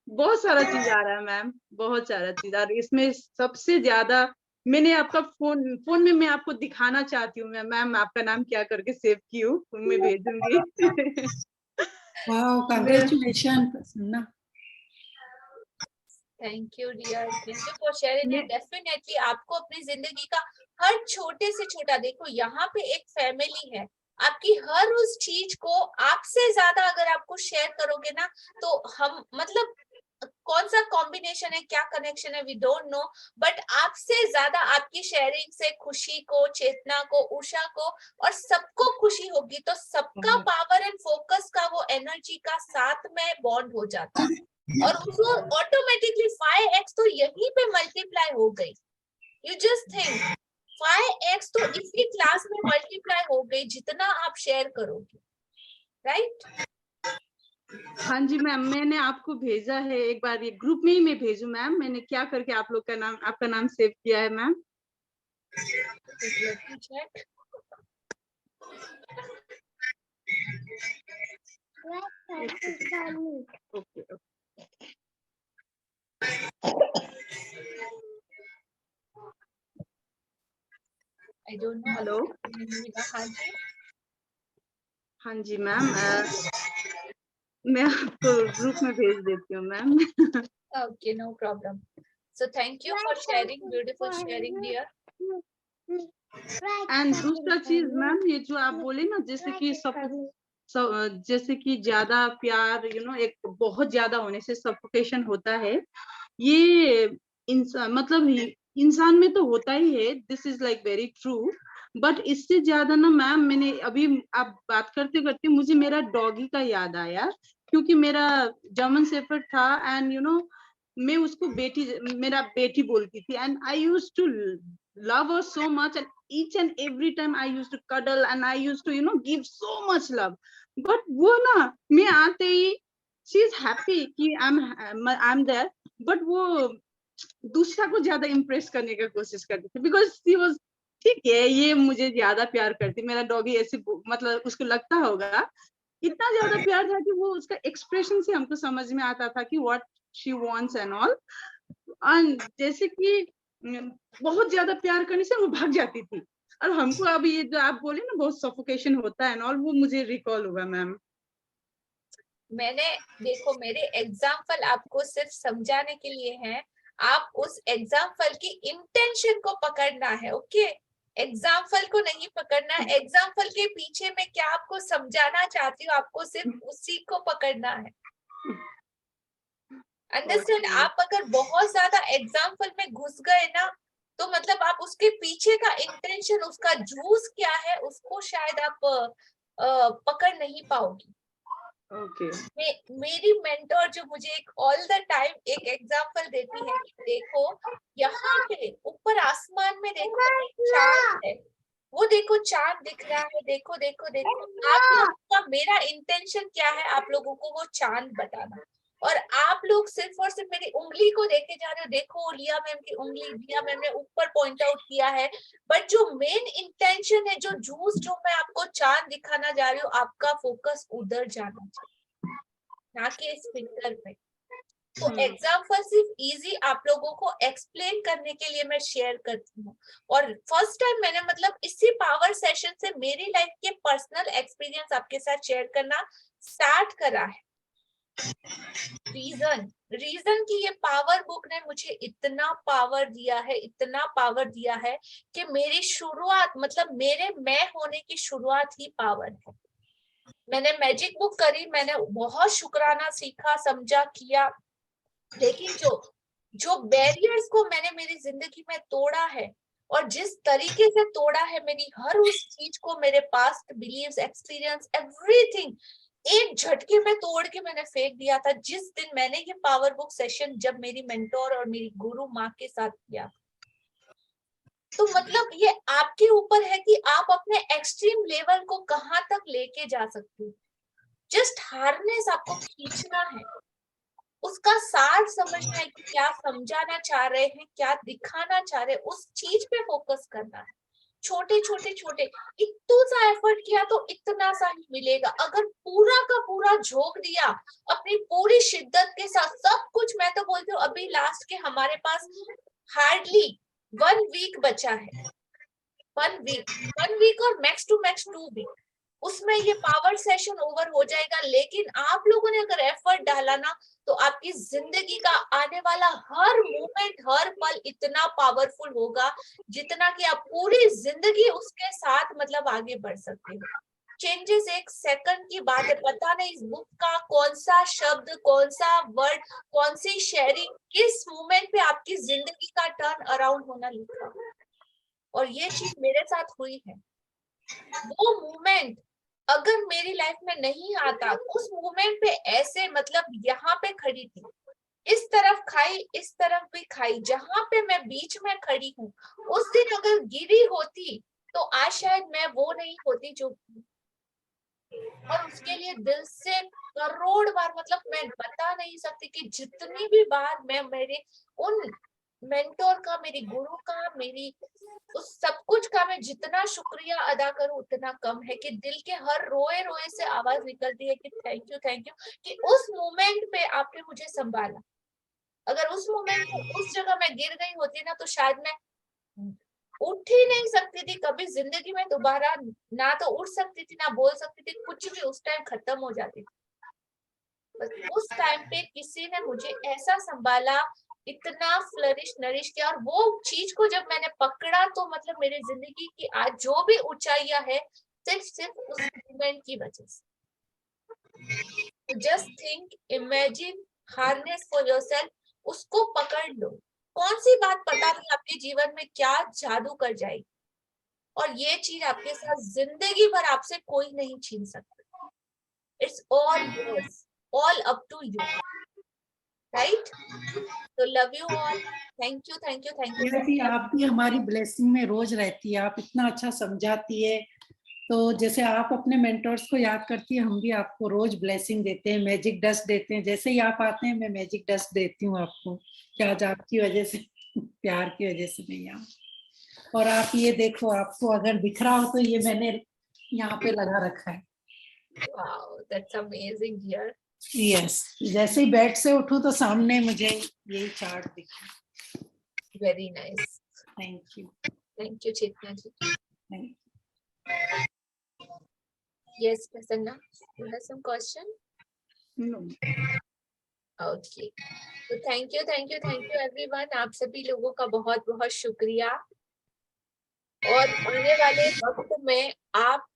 बहुत सारा चीज आ रहा है मैम, बहुत सारा चीज आ रहा है। इसमें सबसे ज्यादा मैंने आपका फोन में मैं आपको दिखाना चाहती हूँ मैम, आपका नाम क्या करके सेव की हूँ, मैं भेजूंगी। Wow, congratulation Prasanna. Thank you dear, thank you for sharing it. Definitely आपको अपनी जिंदगी का हर छोटे से छोटा, देखो यहाँ पे एक फैमिली है, आपकी हर उस चीज को आपसे ज्यादा अगर आपको शेयर करोगे ना, तो हम मतलब कौन सा कॉम्बिनेशन है, क्या कनेक्शन है, वी डोंट नो, बट आपसे ज्यादा आपकी शेयरिंग से खुशी को, चेतना को, उषा को और सबको खुशी होगी। तो सबका पावर एंड फोकस का वो एनर्जी का साथ में बॉन्ड हो जाता है और उसको ऑटोमेटिकली 5x तो यहीं पे मल्टीप्लाई हो गई। यू जस्ट थिंक 5x तो इसी क्लास में मल्टीप्लाई हो गई जितना आप शेयर करोगे, राइट? हाँ जी मैम, मैंने आपको भेजा है एक बार, ये ग्रुप में ही मैं भेजू मैम। मैंने क्या करके आप लोग का नाम, आपका नाम सेव किया है ma'am? Check. Okay I don't know. Hello. हाँ जी, हाँ जी मैम, मैं आपको ग्रुप में भेज देती हूँ ma'am. Okay, no problem. So thank you for sharing, beautiful sharing dear. And दूसरा चीज मैम, ये जो आप बोले ना, जैसे कि जैसे कि ज्यादा प्यार एक बहुत ज्यादा होने से सफोकेशन होता है, ये इंसान मतलब इंसान में तो होता ही है, this is like very true. But इससे ज्यादा ना मैम, मैंने अभी आप बात करते करते मुझे मेरा डॉगी का याद आया, क्योंकि मेरा जर्मन शेफर्ड था एंड मैं उसको मेरा बेटी बोलती थी and I used to love her so much, and each and every time I used to cuddle and I used to give so much love. But वो ना, मैं आते ही she is happy कि I'm there, but वो दूसरा को ज्यादा impress करने का कोशिश करती थी, बिकॉज शी वाज ठीक है, ये मुझे ज्यादा प्यार करती, मेरा डॉगी ऐसे, मतलब उसको लगता होगा इतना ज्यादा प्यार था कि वो उसका एक्सप्रेशन से हमको समझ में आता था कि what she wants and all. जैसे कि बहुत ज्यादा प्यार करने से वो भाग जाती थी, और हमको अभी ये जो आप बोले ना बहुत सफोकेशन होता है और वो मुझे रिकॉल हुआ मैम। मैंने, देखो मेरे एग्जाम्पल आपको सिर्फ समझाने के लिए हैं, आप उस एग्जाम्पल की इंटेंशन को पकड़ना है, ओके? एग्जाम्पल को नहीं पकड़ना है, एग्जाम्पल के पीछे मैं क्या आपको समझाना चाहती हूँ, आपको सिर्फ उसी को पकड़ना है। अंडरस्टैंड? आप अगर बहुत ज्यादा एग्जाम्पल में घुस गए ना, तो मतलब आप उसके पीछे का इंटेंशन, उसका जूस क्या है, उसको शायद आप पकड़ नहीं पाओगी। मेरी मेंटोर जो मुझे एक ऑल द टाइम एक एग्जांपल देती है कि देखो यहाँ पे ऊपर आसमान में देखो चांद है, वो देखो चांद दिख रहा है, देखो देखो देखो। आप लोगों का, मेरा इंटेंशन क्या है, आप लोगों को वो चांद बताना, और आप लोग सिर्फ और सिर्फ मेरी उंगली को देखे जा रहे हो, देखो लिया मैम की उंगली, लिया मैम ने ऊपर पॉइंट आउट किया है, बट जो मेन इंटेंशन है, जो जूस, जो मैं आपको चांद दिखाना जा रही हूँ, आपका फोकस उधर जाना चाहिए, ना कि इस फिंगर पे। तो एग्जाम्पल सिर्फ इजी आप लोगों को एक्सप्लेन करने के लिए मैं शेयर करती हूँ, और फर्स्ट टाइम मैंने मतलब इसी पावर सेशन से मेरी लाइफ के पर्सनल एक्सपीरियंस आपके साथ शेयर करना स्टार्ट करा है। रीजन की ये पावर बुक ने मुझे इतना पावर दिया है, इतना पावर दिया है कि मेरी शुरुआत, मतलब मेरे मैं होने की शुरुआत ही पावर है। मैंने मैजिक बुक करी, मैंने बहुत शुक्राना सीखा, समझा, किया, लेकिन जो बैरियर्स को मैंने मेरी जिंदगी में तोड़ा है, और जिस तरीके से तोड़ा है, मेरी हर उस चीज को, मेरे पास्ट बिलीव्स, एक्सपीरियंस, एवरीथिंग एक झटके में तोड़ के मैंने फेंक दिया था जिस दिन मैंने ये पावर बुक सेशन जब मेरी मेंटोर और मेरी गुरु माँ के साथ किया। तो मतलब ये आपके ऊपर है कि आप अपने एक्सट्रीम लेवल को कहाँ तक लेके जा सकते हो। जस्ट हार्नेस आपको खींचना है, उसका सार समझना है कि क्या समझाना चाह रहे हैं, क्या दिखाना चाह रहे हैं, उस चीज पे फोकस करना है। छोटे छोटे छोटे इतना सा एफर्ट किया तो इतना सा ही मिलेगा। अगर पूरा का पूरा झोंक दिया अपनी पूरी शिद्दत के साथ सब कुछ, मैं तो बोलती हूँ अभी लास्ट के हमारे पास हार्डली 1 वीक बचा है, 1 वीक और मैक्स टू मैक्स 2 वीक, उसमें ये पावर सेशन ओवर हो जाएगा। लेकिन आप लोगों ने अगर एफर्ट डाला ना तो आपकी जिंदगी का आने वाला हर मोमेंट, हर पल इतना पावरफुल होगा जितना कि आप पूरी जिंदगी उसके साथ मतलब आगे बढ़ सकते हो। चेंजेस एक सेकंड की बात है, पता नहीं इस बुक का कौन सा शब्द, कौन सा वर्ड, कौन सी शायरी किस मोमेंट पे आपकी जिंदगी का टर्न अराउंड होना लिखा है। और ये चीज मेरे साथ हुई है। वो मोमेंट अगर मेरी लाइफ में नहीं आता, उस मोमेंट पे ऐसे मतलब यहाँ पे खड़ी थी, इस तरफ खाई इस तरफ भी खाई, जहां पे मैं बीच में खड़ी हूँ, उस दिन अगर गिरी होती तो आज शायद मैं वो नहीं होती जो, और उसके लिए दिल से करोड़ बार मतलब मैं बता नहीं सकती कि जितनी भी बार मैं मेरे उन मेंटोर का, मेरी गुरु का, मेरी उस सब कुछ का मैं जितना शुक्रिया अदा करूं उतना कम है, कि दिल के हर रोए रोए से आवाज निकलती है कि थैंक यू कि उस मोमेंट पे आपने मुझे संभाला। अगर उस मोमेंट पे उस जगह मैं गिर गई होती ना तो शायद मैं उठ ही नहीं सकती थी कभी जिंदगी में दोबारा, ना तो उठ सकती थी ना बोल सकती थी, कुछ भी उस टाइम खत्म हो जाती थी। बस उस टाइम पे किसी ने मुझे ऐसा संभाला, इतना फ्लरिश नरिश किया, और वो चीज को जब मैंने पकड़ा तो मतलब मेरी जिंदगी की आज जो भी ऊंचाइयां है सिर्फ उस मोमेंट की वजह से। Just think, imagine, harness for yourself, उसको पकड़ लो। कौन सी बात पता नहीं आपके जीवन में क्या जादू कर जाएगी, और ये चीज आपके साथ जिंदगी भर आपसे कोई नहीं छीन सकता। It's all yours, all up to you, right? तो love you all, thank you यदि आप भी हमारी ब्लेसिंग में रोज रहती है, आप इतना अच्छा समझाती है, तो जैसे आप अपने मेंटर्स को याद करती है, हम भी आपको रोज ब्लेसिंग देते हैं, मैजिक डस्ट देते हैं। जैसे ही आप आते हैं मैं मैजिक डस्ट देती हूँ आपको, कि आज आपकी वजह से, प्यार की वजह से मैं यहाँ। और आप ये देखो, आपको अगर दिख रहा हो तो ये मैंने यहाँ पे लगा रखा है। Wow, that's amazing here. Yes, जैसे ही बेड से उठूं तो सामने मुझे यही चार्ट दिखा। Very nice, thank thank you Chetna ji. You. Yes Prasanna, you have some question? No. Okay, तो थैंक यू एवरीवन, आप सभी लोगों का बहुत बहुत शुक्रिया। और आने वाले वक्त में आप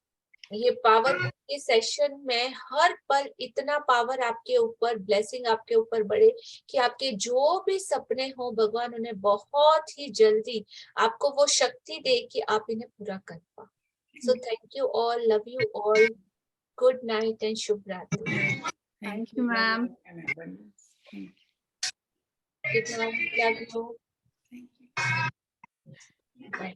ये पावर के सेशन में हर पल इतना पावर आपके ऊपर, ब्लेसिंग आपके ऊपर बढ़े कि आपके जो भी सपने हो भगवान उन्हें बहुत ही जल्दी आपको वो शक्ति दे कि आप इन्हें पूरा कर पाओ। So thank you all, love you all, good night and शुभ रात्रि। Thank you, ma'am. Good night, love you, bye.